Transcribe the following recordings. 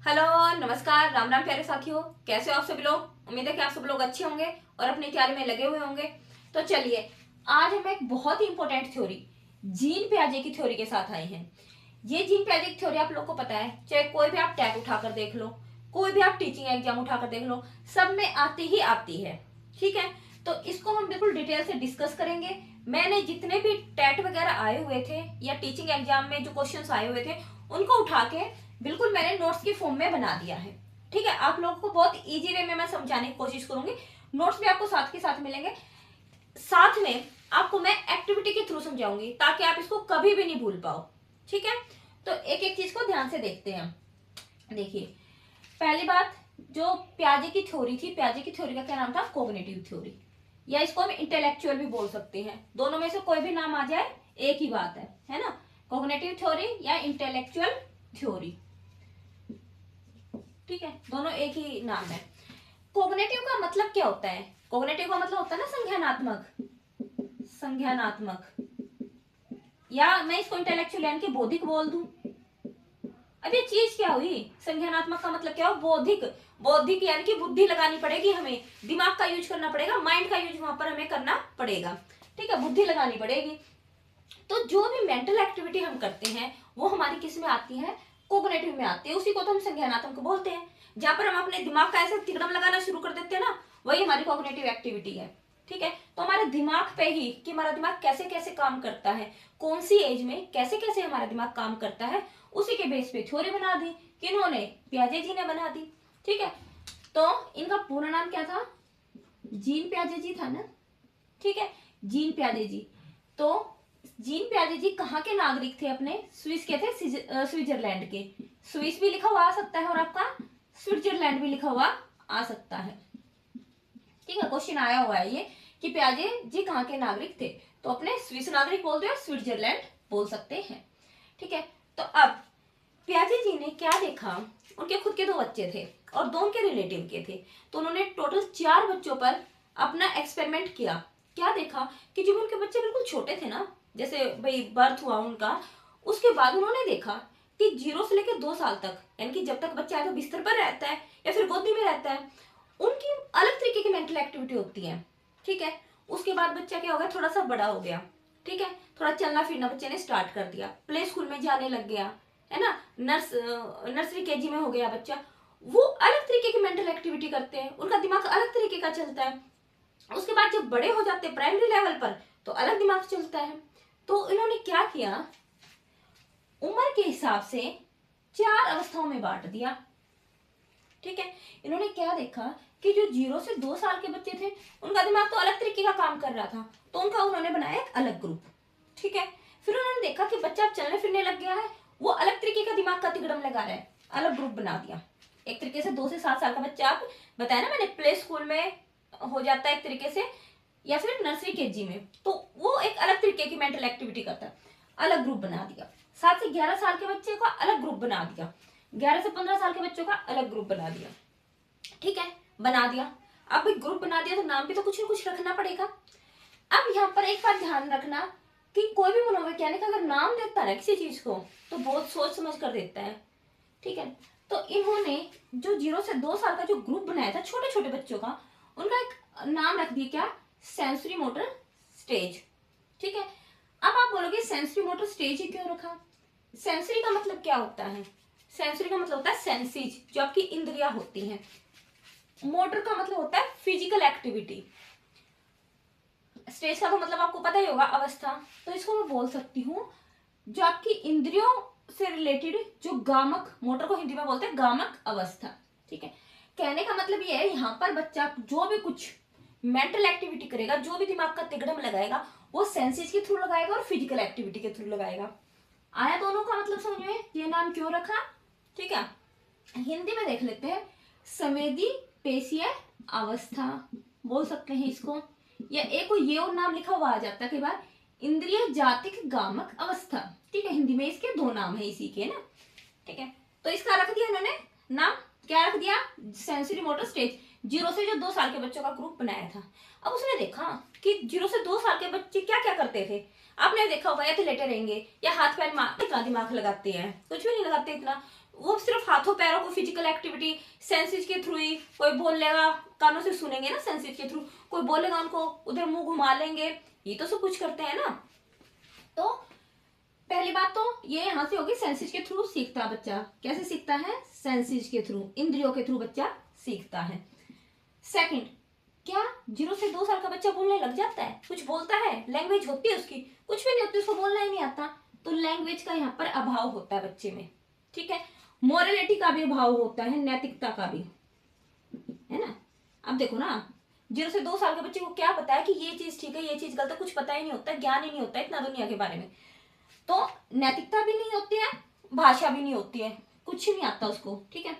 Hello, नमस्कार, राम राम प्यारे साथियों। कैसे हो आप सभी लोग। उम्मीद है कि आप सब लोग अच्छे होंगे और अपनी तैयारी में लगे हुए होंगे। तो चलिए, आज हम एक बहुत ही इंपॉर्टेंट थ्योरी, जीन पियाजे की थ्योरी के साथ आए हैं। ये जीन पियाजे की थ्योरी आप लोग को पता है, चाहे कोई भी आप टैग उठाकर देख लो, कोई भी आप टीचिंग एग्जाम उठाकर देख लो, सब में आती ही आती है। ठीक है, तो इसको हम बिल्कुल डिटेल से डिस्कस करेंगे। मैंने जितने भी टैट वगैरह आए हुए थे या टीचिंग एग्जाम में जो क्वेश्चंस आए हुए थे उनको उठा के बिल्कुल मैंने नोट्स की फॉर्म में बना दिया है। ठीक है, आप लोगों को बहुत इजी वे में मैं समझाने की कोशिश करूंगी। नोट्स भी आपको साथ के साथ मिलेंगे, साथ में आपको मैं एक्टिविटी के थ्रू समझाऊंगी ताकि आप इसको कभी भी नहीं भूल पाओ। ठीक है, तो एक एक चीज को ध्यान से देखते हैं। देखिए, पहली बात, जो पियाजे की थ्योरी थी, पियाजे की थ्योरी का क्या नाम था? कॉग्निटिव थ्योरी, या इसको हम इंटेलेक्चुअल भी बोल सकते हैं। दोनों में से कोई भी नाम आ जाए एक ही बात है ना। कॉग्निटिव थ्योरी या इंटेलेक्चुअल थ्योरी, ठीक है, दोनों एक ही नाम है। कॉग्निटिव का मतलब क्या होता है? कॉग्निटिव का मतलब होता है ना संज्ञानात्मक, संज्ञानात्मक, या मैं इसको इंटेलेक्चुअल यानी कि बौद्धिक बोल दूं। अब ये चीज क्या हुई? संज्ञानात्मक का मतलब क्या हो? बौद्धिक। बौद्धिक यानी कि बुद्धि लगानी पड़ेगी, हमें दिमाग का यूज करना पड़ेगा, माइंड का यूज वहां पर हमें करना पड़ेगा। ठीक है, बुद्धि लगानी पड़ेगी। तो जो भी मेंटल एक्टिविटी हम करते हैं वो हमारी किस में आती है? कोग्निटिव में आती है। उसी को तो हम संज्ञानात्मक बोलते हैं। जहां पर हम अपने दिमाग का ऐसे तिकड़म लगाना शुरू कर देते हैं ना, वही हमारी कॉग्निटिव एक्टिविटी है। ठीक है, तो हमारे दिमाग पे ही कि हमारा दिमाग कैसे कैसे काम करता है, कौन सी एज में कैसे कैसे हमारा दिमाग काम करता है, उसी के बेस पे थ्योरी बना दी। किन्होंने? पियाजे जी ने बना दी। ठीक है, तो इनका पूरा नाम क्या था? जीन पियाजे जी था ना। ठीक है, जीन पियाजे जी। तो जीन पियाजे जी कहाँ के नागरिक थे? अपने स्विस के थे, स्विट्जरलैंड के। स्विस भी लिखा हुआ आ सकता है और आपका स्विट्जरलैंड भी लिखा हुआ आ सकता है। ठीक है, क्वेश्चन आया हुआ है ये कि पियाजे जी कहाँ के नागरिक थे, तो अपने स्विस नागरिक बोल दो या स्विट्जरलैंड बोल सकते हैं। ठीक है, तो अब पियाजे जी ने क्या देखा? उनके खुद के 2 बच्चे थे और 2 उनके रिलेटिव के थे। तो उन्होंने टोटल 4 बच्चों पर अपना एक्सपेरिमेंट किया। क्या देखा कि जब उनके बच्चे बिल्कुल छोटे थे ना, जैसे भाई बर्थ हुआ उनका, उसके बाद उन्होंने देखा कि 0 से लेकर 2 साल तक, यानी कि जब तक बच्चा है तो बिस्तर पर रहता है या फिर गोदी में रहता है, उनकी अलग तरीके की मेंटल एक्टिविटी होती है। ठीक है, उसके बाद बच्चा क्या हो गया? थोड़ा सा बड़ा हो गया। ठीक है, थोड़ा चलना फिरना बच्चे ने स्टार्ट कर दिया, प्ले स्कूल में जाने लग गया, है ना, नर्सरी केजी में हो गया बच्चा। वो अलग तरीके की मेंटल एक्टिविटी करते हैं, उनका दिमाग अलग तरीके का चलता है। उसके बाद जब बड़े हो जाते हैं प्राइमरी लेवल पर, तो अलग दिमाग चलता है। तो इन्होंने क्या किया? उम्र के हिसाब से 4 अवस्थाओं में बांट दिया। ठीक है, इन्होंने क्या देखा कि जो 0 से 2 साल के बच्चे थे उनका दिमाग तो अलग तरीके का काम कर रहा था, तो उनका उन्होंने बनाया एक अलग ग्रुप। ठीक है, फिर उन्होंने देखा कि बच्चा अब चलने फिरने लग गया है, वो अलग तरीके का दिमाग का तिकड़म लगा रहा है, अलग ग्रुप बना दिया। एक तरीके से 2 से 7 साल का बच्चा, आप बताया ना मैंने, प्ले स्कूल में हो जाता है एक तरीके से, या फिर नर्सरी केजी में, तो वो एक अलग तरीके की मेंटल एक्टिविटी करता है, अलग ग्रुप बना दिया। 7 से 11 साल के बच्चे का अलग ग्रुप बना दिया, 11 से 15 साल के बच्चों का अलग ग्रुप बना दिया। ठीक है, बना दिया। अब ग्रुप बना दिया तो नाम भी तो कुछ ना कुछ रखना पड़ेगा। अब यहाँ पर एक बात ध्यान रखना कि कोई भी मनोवैज्ञानिक अगर नाम देता है ना किसी चीज को, तो बहुत सोच समझ कर देता है। ठीक है, तो इन्होंने जो 0 से 2 साल का जो ग्रुप बनाया था छोटे छोटे बच्चों का, उनका एक नाम रख दिया, क्या? Sensory motor stage. ठीक है, अब आप बोलोगे सेंसरी मोटर स्टेज ही क्यों रखा? सेंसरी का मतलब क्या होता है? सेंसरी का मतलब होता है सेंसीज, जो आपकी इंद्रियां होती हैं। मोटर का मतलब होता है फिजिकल एक्टिविटी। स्टेज का तो मतलब आपको पता ही होगा, अवस्था। तो इसको मैं बोल सकती हूँ जो आपकी इंद्रियों से रिलेटेड जो गामक, मोटर को हिंदी में बोलते हैं गामक अवस्था। ठीक है, कहने का मतलब ये है, यहाँ पर बच्चा जो भी कुछ मेंटल एक्टिविटी करेगा, जो भी दिमाग का तिगड़म लगाएगा, वो सेंसेस के थ्रू लगाएगा और फिजिकल एक्टिविटी के थ्रू लगाएगा। आया दोनों का मतलब समझ में? ये नाम क्यों रखा? ठीक है, हिंदी में देख लेते हैं। संवेदी पेशीय अवस्था बोल सकते हैं इसको, या एक को ये और नाम लिखा हुआ आ जाता है कई बार, इंद्रिय जातिक गामक अवस्था। ठीक है, हिंदी में इसके 2 नाम है इसी के ना। ठीक है, तो इसका रख दिया इन्होंने नाम, क्या रख दिया? Sensory motor stage. 0 से जो 2 साल के बच्चों का ग्रुप बनाया था। अब उसने देखा कि 0 से 2 साल के बच्चे क्या क्या करते थे। आपने देखा होगा, या तो लेटे रहेंगे या हाथ पैर मार, इतना दिमाग लगाते हैं, कुछ भी नहीं लगाते इतना। वो सिर्फ हाथों पैरों को फिजिकल एक्टिविटी सेंसेस के थ्रू ही, कोई बोल लेगा कानों से सुनेंगे ना सेंसेस के थ्रू, कोई बोलेगा उनको उधर मुंह घुमा लेंगे, ये तो सब कुछ करते हैं ना। तो पहली बात तो ये यहाँ से होगी, सेंसेस के थ्रू सीखता है बच्चा। कैसे सीखता है? सेंसेस के थ्रू, इंद्रियों के थ्रू बच्चा सीखता है। सेकंड, क्या 0 से 2 साल का बच्चा बोलने लग जाता है? कुछ बोलता है? लैंग्वेज होती है उसकी? कुछ भी नहीं होती, उसको बोलना ही नहीं आता। तो लैंग्वेज का यहाँ पर अभाव होता है बच्चे में, ठीक है। मोरलिटी का भी अभाव होता है, नैतिकता का भी, है ना। अब देखो ना, 0 से 2 साल के बच्चे को क्या पता है कि ये चीज ठीक है, ये चीज गलत है, कुछ पता ही नहीं होता, ज्ञान ही नहीं होता इतना दुनिया के बारे में। तो नैतिकता भी नहीं होती है, भाषा भी नहीं होती है, कुछ ही नहीं आता उसको, ठीक है।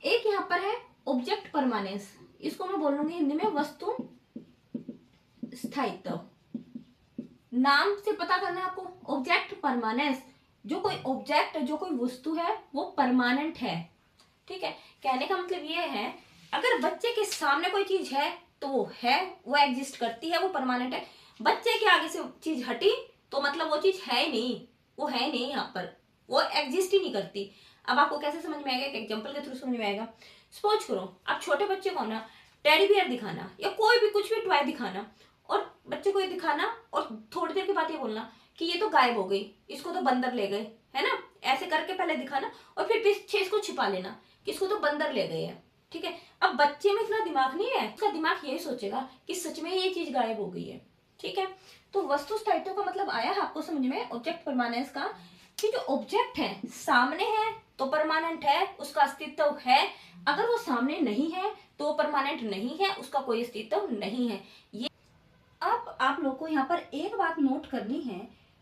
एक यहाँ पर है ऑब्जेक्ट परमानेंस, इसको मैं बोलूंगी हिंदी में वस्तु स्थायित्व। नाम से पता करना है आपको, ऑब्जेक्ट परमानेंस। जो कोई ऑब्जेक्ट, जो कोई वस्तु है वो परमानेंट है, ठीक है। कहने का मतलब ये है, अगर बच्चे के सामने कोई चीज है तो वो है, वो एग्जिस्ट करती है, वो परमानेंट है। बच्चे के आगे से चीज हटी तो मतलब वो चीज है ही नहीं, वो है नहीं, यहाँ पर वो एग्जिस्ट ही नहीं करती। अब आपको कैसे समझ में आएगा? एक एग्जांपल के थ्रू समझ में आएगा। सपोज करो आप छोटे बच्चे को ना टेडी बियर दिखाना या कोई भी कुछ भी टॉय दिखाना, और बच्चे को ये दिखाना और थोड़ी देर के बाद ये बोलना कि ये तो गायब हो गई, इसको तो बंदर ले गए, है ना। ऐसे करके पहले दिखाना और फिर पीछे इसको छिपा लेना कि इसको तो बंदर ले गए हैं, ठीक है। अब बच्चे में इतना दिमाग नहीं है, उसका दिमाग यही सोचेगा कि सच में ये चीज गायब हो गई है, ठीक है। तो वस्तु स्थायित्व का मतलब आया है आपको समझ में, ऑब्जेक्ट परमानेंस का, कि जो ऑब्जेक्ट है सामने है तो परमानेंट है, उसका अस्तित्व है। अगर वो सामने नहीं है तो वो परमानेंट नहीं है, उसका कोई अस्तित्व नहीं है। ये अब आप लोग को यहाँ पर एक बात नोट करनी है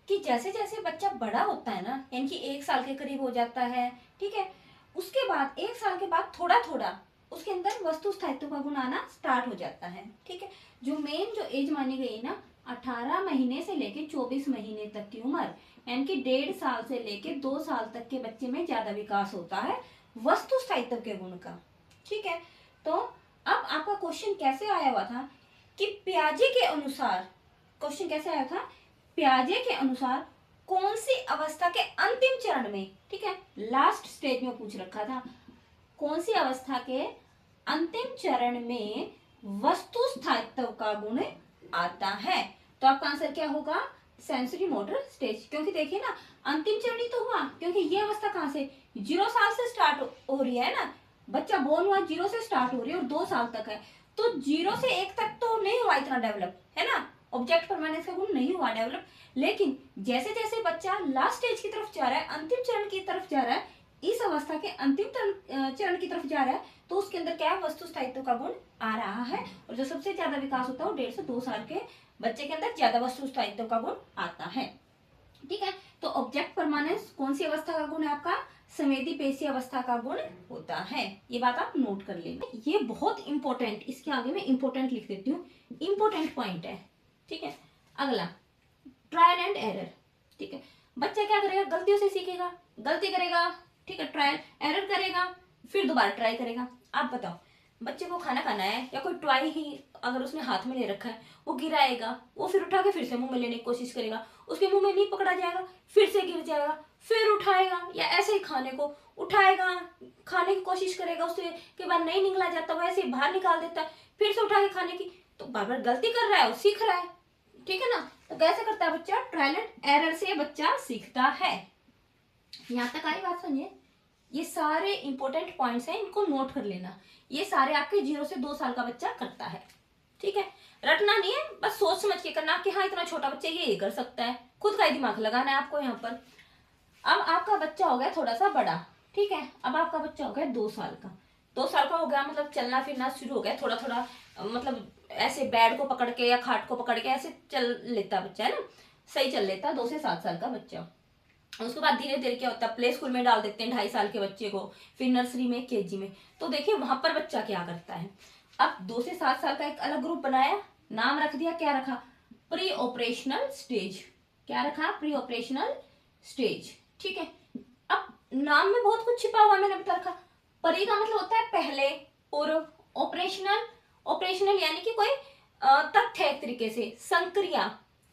कि जैसे जैसे बच्चा बड़ा होता है ना, यानी कि 1 साल के करीब हो जाता है, ठीक है, उसके बाद 1 साल के बाद थोड़ा थोड़ा उसके अंदर वस्तु स्थायित्व का गुण आना स्टार्ट हो जाता है, ठीक है। जो मेन जो एज मानी गई है ना, 18 महीने से लेके 24 महीने तक की उम्र, यानी कि 1.5 साल से लेके 2 साल तक के बच्चे में ज्यादा विकास होता है वस्तु स्थायित्व के गुण का, ठीक है। तो अब आपका क्वेश्चन कैसे आया हुआ था कि पियाजे के अनुसार, क्वेश्चन कैसे आया था, पियाजे के अनुसार कौन सी अवस्था के अंतिम चरण में, ठीक है, लास्ट स्टेज में पूछ रखा था, कौन सी अवस्था के अंतिम चरण में वस्तु स्थायित्व का गुण आता है। तो आपका आंसर क्या होगा? Sensory motor stage. क्योंकि देखिए ना, अंतिम चरण ही तो हुआ, क्योंकि ये अवस्था कहां से, 0 साल से स्टार्ट हो रही है ना, बच्चा बोर्न हुआ 0 से स्टार्ट हो रही है और 2 साल तक है, तो 0 से 1 तक तो नहीं हुआ इतना डेवलप, है ना, ऑब्जेक्ट परमानेंस का गुण नहीं हुआ डेवलप। लेकिन जैसे जैसे बच्चा लास्ट स्टेज की तरफ जा रहा है, अंतिम चरण की तरफ जा रहा है, इस अवस्था के अंतिम चरण की तरफ जा रहा है, तो उसके अंदर क्या है, वस्तु स्थायित्व का गुण आ रहा है। और जो सबसे ज्यादा विकास होता है वो 1.5 से 2 साल के बच्चे के अंदर ज्यादा वस्तु स्थायित्व का गुण आता है, ठीक है। तो ऑब्जेक्ट परमानेंस कौन सी अवस्था का गुण है आपका? संवेदी पेशी अवस्था का गुण होता है। ये बात आप नोट कर लेना, ये बहुत इंपॉर्टेंट, इसके आगे मैं इंपॉर्टेंट लिख देती हूँ, इंपॉर्टेंट पॉइंट है, ठीक है। अगला ट्रायल एंड एरर, ठीक है। बच्चा क्या करेगा? गलतियों से सीखेगा, गलती करेगा, ठीक है, ट्रायल एरर करेगा, फिर दोबारा ट्राई करेगा। आप बताओ, बच्चे को खाना खाना है या कोई टॉय ही अगर उसने हाथ में ले रखा है, वो गिराएगा, वो फिर उठा के फिर से मुंह में लेने की कोशिश करेगा, उसके मुंह में नहीं पकड़ा जाएगा, फिर से गिर जाएगा, फिर उठाएगा, या ऐसे ही खाने को उठाएगा, खाने की कोशिश करेगा, उससे के बाद नहीं निकला जाता, वैसे ही बाहर निकाल देता है, फिर से उठा के खाने की, तो बार बार गलती कर रहा है और सीख रहा है, ठीक है ना। तो कैसे करता है बच्चा? ट्रायल एंड एरर से बच्चा सीखता है। यहां तक आई बात? सुनिए, ये सारे इंपॉर्टेंट पॉइंट्स हैं, इनको नोट कर लेना। ये सारे आपके 0 से 2 साल का बच्चा करता है, ठीक है। रटना नहीं है, बस सोच समझ के करना कि हाँ इतना छोटा बच्चा ये कर सकता है, खुद का ही दिमाग लगाना है आपको यहाँ पर। अब आपका बच्चा हो गया थोड़ा सा बड़ा, ठीक है, अब आपका बच्चा हो गया 2 साल का, 2 साल का हो गया, मतलब चलना फिरना शुरू हो गया थोड़ा थोड़ा, मतलब ऐसे बेड को पकड़ के या खाट को पकड़ के ऐसे चल लेता बच्चा, है ना, सही चल लेता 2 से 7 साल का बच्चा। उसके बाद धीरे धीरे क्या होता है, प्ले स्कूल में डाल देते हैं 2.5 साल के बच्चे को, फिर नर्सरी में, केजी में। तो देखिए वहां पर बच्चा क्या करता है। अब 2 से 7 साल का एक अलग ग्रुप बनाया, नाम रख दिया, क्या रखा? Pre operational stage. क्या रखा? प्री ऑपरेशनल स्टेज, ठीक है। अब नाम में बहुत कुछ छिपा हुआ है, मैंने बता रखा। परी का मतलब होता है पहले, पूर्व, ऑपरेशनल, ऑपरेशनल यानी कि कोई तथ्य, एक तरीके से संक्रिया,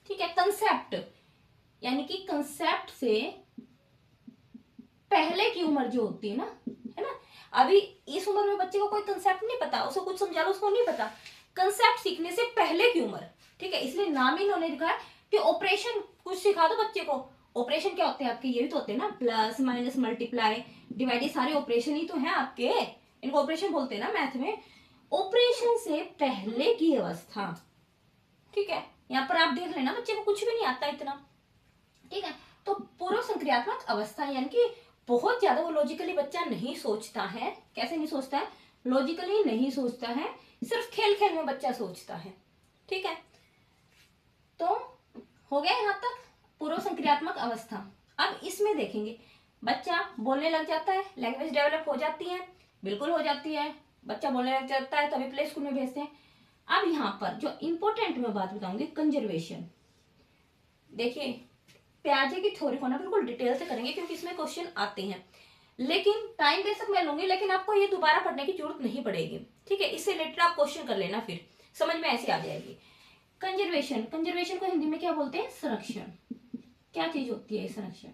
ठीक है, कंसेप्ट, यानी कि कंसेप्ट से पहले की उम्र जो होती है ना, अभी इस उम्र में बच्चे को कोई कंसेप्ट नहीं पता, उसको कुछ समझा लो उसको नहीं पता, कंसेप्ट सीखने से पहले की उम्र, ठीक है। इसलिए नाम ही इन्होंने लिखा है कि ऑपरेशन कुछ सिखा दो बच्चे को। ऑपरेशन क्या होते हैं आपके, ये भी तो होते हैं ना, प्लस माइनस मल्टीप्लाई डिवाइड, ये सारे ऑपरेशन ही तो हैं आपके, इनको ऑपरेशन बोलते हैं ना मैथ में। ऑपरेशन से पहले की अवस्था, ठीक है। यहाँ पर आप देख लेना बच्चे को कुछ भी नहीं आता इतना, ठीक है। तो पूर्व संक्रियात्मक अवस्था यानी कि बहुत ज्यादा वो लॉजिकली बच्चा नहीं सोचता है। कैसे नहीं सोचता है, लॉजिकली नहीं सोचता है, सिर्फ खेल खेल में बच्चा सोचता है, ठीक है। तो हो गया यहाँ तक पूर्व संक्रियात्मक अवस्था। अब इसमें देखेंगे बच्चा बोलने लग जाता है, लैंग्वेज डेवलप हो जाती है, बिल्कुल हो जाती है, बच्चा बोलने लग जाता है तभी प्ले स्कूल में भेजते हैं। अब यहाँ पर जो इंपॉर्टेंट मैं बात बताऊंगी, कंजर्वेशन। देखिए प्याजे की थ्योरी को ना बिल्कुल डिटेल से करेंगे क्योंकि इसमें क्वेश्चन आते हैं, लेकिन टाइम बेशक मैं लूंगी, लेकिन आपको ये दोबारा पढ़ने की जरूरत नहीं पड़ेगी, ठीक है। इससे रिलेटेड आप क्वेश्चन कर लेना, फिर समझ में ऐसे आ जाएगी। कंजर्वेशन, कंजर्वेशन को हिंदी में क्या बोलते हैं, संरक्षण। क्या चीज होती है संरक्षण?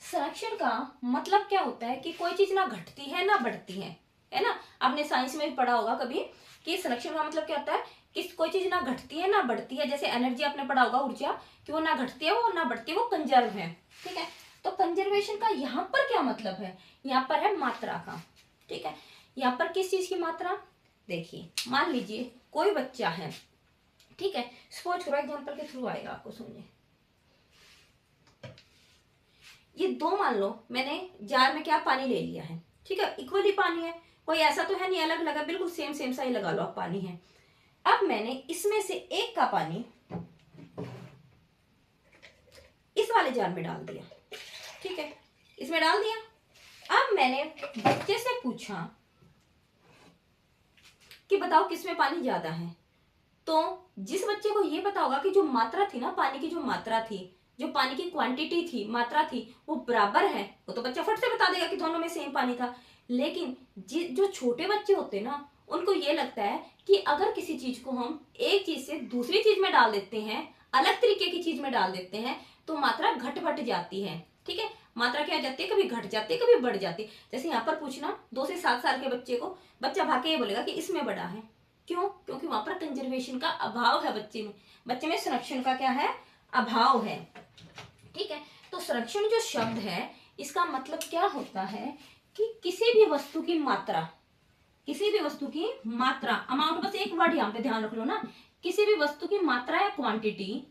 संरक्षण का मतलब क्या होता है कि कोई चीज ना घटती है ना बढ़ती है ना। आपने साइंस में भी पढ़ा होगा कभी कि संरक्षण का मतलब क्या होता है कि कोई चीज ना घटती है ना बढ़ती है। जैसे एनर्जी आपने पढ़ा होगा, ऊर्जा, कि वो ना घटती है वो ना बढ़ती है, वो कंजर्व है, ठीक है। तो कंजर्वेशन का यहाँ पर क्या मतलब है, यहाँ पर है मात्रा का, ठीक है। यहाँ पर किस चीज की मात्रा, देखिए मान लीजिए कोई बच्चा है, ठीक है, सपोज करो एग्जाम्पल के थ्रू आएगा आपको, समझे। ये दो मान लो मैंने जार में क्या पानी ले लिया है, ठीक है, इक्वली पानी है, कोई ऐसा तो है नहीं अलग लगा, बिल्कुल सेम सेम सा ही लगा लो आप पानी है। अब मैंने इसमें से एक का पानी इस वाले जार में डाल दिया, ठीक है, इसमें डाल दिया। अब मैंने बच्चे से पूछा कि बताओ किसमें पानी ज्यादा है, तो जिस बच्चे को ये पता होगा कि जो मात्रा थी ना, पानी की जो मात्रा थी, जो पानी की क्वांटिटी थी, मात्रा थी, वो बराबर है, वो तो बच्चा फट से बता देगा कि दोनों में सेम पानी था। लेकिन जो छोटे बच्चे होते हैं ना, उनको ये लगता है कि अगर किसी चीज को हम एक चीज से दूसरी चीज में डाल देते हैं, अलग तरीके की चीज में डाल देते हैं, तो मात्रा घट बढ़ जाती है, ठीक है। मात्रा क्या हो जाती है, कभी घट जाती है कभी बढ़ जाती है। जैसे यहाँ पर पूछना 2 से 7 साल के बच्चे को, बच्चा भाग के ये बोलेगा कि इसमें बड़ा है, क्यों, क्योंकि वहां पर कंजर्वेशन का अभाव है, बच्चे में संरक्षण का क्या है, अभाव है, ठीक है। तो संरक्षण जो शब्द है इसका मतलब क्या होता है कि किसी भी वस्तु की मात्रा, किसी भी वस्तु की मात्रा, अमाउंट, बस एक वर्ड यहाँ पे ध्यान रख लो ना, किसी भी वस्तु की मात्रा या क्वांटिटी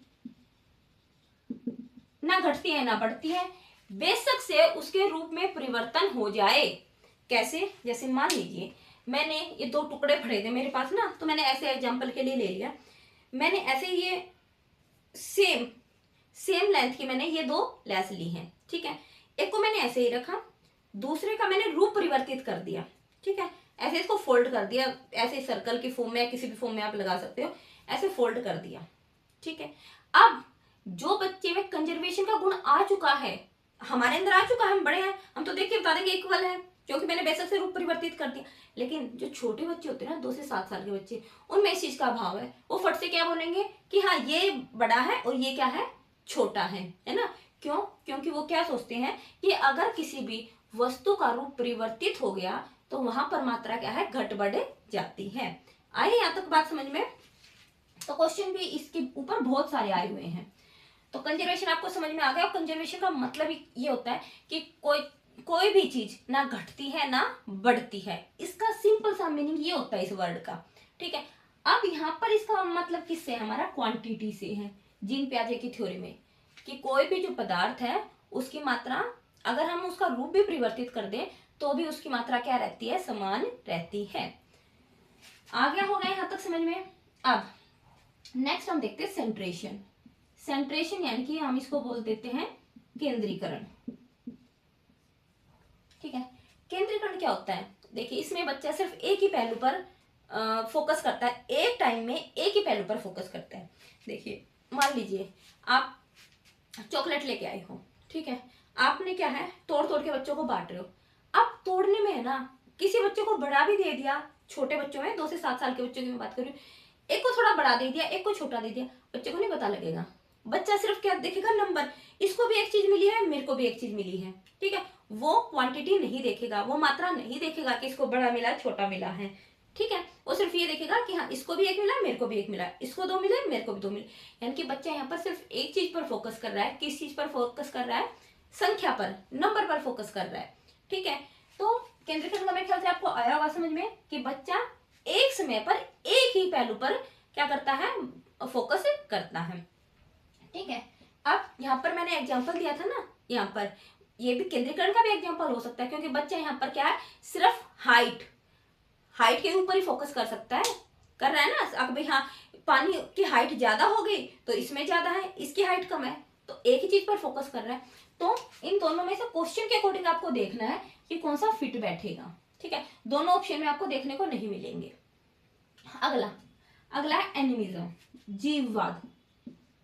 ना घटती है ना बढ़ती है, बेशक से उसके रूप में परिवर्तन हो जाए। कैसे, जैसे मान लीजिए मैंने ये 2 टुकड़े पड़े थे मेरे पास ना, तो मैंने ऐसे एग्जांपल के लिए ले लिया, मैंने ऐसे ये सेम लेंथ की मैंने ये 2 लेस ली हैं, ठीक है। एक को मैंने ऐसे ही रखा, दूसरे का मैंने रूप परिवर्तित कर दिया, ठीक है, ऐसे इसको फोल्ड कर दिया, ऐसे सर्कल की फॉर्म में या किसी भी फॉर्म में आप लगा सकते हो, ऐसे फोल्ड कर दिया, ठीक है। अब जो बच्चे में कंजर्वेशन का गुण आ चुका है, हमारे अंदर आ चुका है, हम बड़े हैं, हम तो देख के बता देंगे इक्वल है, क्योंकि मैंने बेशक से रूप परिवर्तित कर दिया। लेकिन जो छोटे बच्चे होते हैं ना, 2 से 7 साल के बच्चे, उनमें इस चीज का अभाव है, वो फट से क्या बोलेंगे कि हाँ ये बड़ा है और ये क्या है, छोटा है ना। क्यों, क्योंकि वो क्या सोचते हैं कि अगर किसी भी वस्तु का रूप परिवर्तित हो गया तो वहां पर मात्रा क्या है, घट बढ़ जाती है। आइए यहाँ तक बात समझ में। तो क्वेश्चन भी इसके ऊपर बहुत सारे आए हुए हैं। तो कंजर्वेशन आपको समझ में आ गया। कंजर्वेशन का मतलब ये होता है कि कोई भी चीज ना घटती है ना बढ़ती है, इसका सिंपल सा मीनिंग ये होता है इस वर्ड का, ठीक है। अब यहाँ पर इसका मतलब किससे है, हमारा क्वांटिटी से है, जीन पियाजे की थ्योरी में, कि कोई भी जो पदार्थ है उसकी मात्रा अगर हम उसका रूप भी परिवर्तित कर दें तो भी उसकी मात्रा क्या रहती है, समान रहती है। आ गया होगा यहाँ तक समझ में। अब नेक्स्ट हम देखते हैं सेंट्रेशन। सेंट्रेशन यानी कि हम इसको बोल देते हैं केंद्रीकरण, ठीक है। केंद्रीकरण क्या होता है, देखिए इसमें बच्चा सिर्फ एक ही पहलू पर फोकस करता है, एक टाइम में एक ही पहलू पर फोकस करता है। देखिए मान लीजिए आप चॉकलेट लेके आए हो, ठीक है, आपने क्या है तोड़ तोड़ के बच्चों को बांट रहे हो। अब तोड़ने में है ना, किसी बच्चे को बड़ा भी दे दिया, छोटे बच्चों में 2 से 7 साल के बच्चों की मैं बात कर रही हूँ, एक को थोड़ा बड़ा दे दिया एक को छोटा दे दिया, बच्चे को नहीं पता लगेगा, बच्चा सिर्फ क्या देखेगा, नंबर। इसको भी एक चीज मिली है, मेरे को भी एक चीज मिली है, ठीक है। वो क्वांटिटी नहीं देखेगा, वो मात्रा नहीं देखेगा कि इसको बड़ा मिला छोटा मिला है, ठीक है। वो सिर्फ ये देखेगा कि हाँ इसको भी एक मिला, मेरे को भी एक मिला, इसको दो मिले, मेरे को भी दो मिले। यानी कि बच्चा यहाँ पर सिर्फ एक चीज पर फोकस कर रहा है। किस चीज पर फोकस कर रहा है? संख्या पर, नंबर पर फोकस कर रहा है, ठीक है। तो केंद्रीकरण का मेरे ख्याल से आपको आया होगा समझ में कि बच्चा एक समय पर एक ही पहलू पर क्या करता है, फोकस करता है, ठीक है। अब यहाँ पर मैंने एग्जांपल दिया था ना, यहाँ पर ये भी केंद्रीकरण का भी एग्जांपल हो सकता है, क्योंकि बच्चा यहाँ पर क्या है, सिर्फ हाइट के ऊपर ही फोकस कर सकता है, कर रहा है ना। अब भाई हाँ, पानी की हाइट ज्यादा हो गई तो इसमें ज्यादा है, इसकी हाइट कम है, तो एक ही चीज पर फोकस कर रहा है। तो इन दोनों में से क्वेश्चन के अकॉर्डिंग आपको देखना है कि कौन सा फिट बैठेगा, ठीक है। दोनों ऑप्शन में आपको देखने को नहीं मिलेंगे। अगला है एनिमिज्म, जीववाद।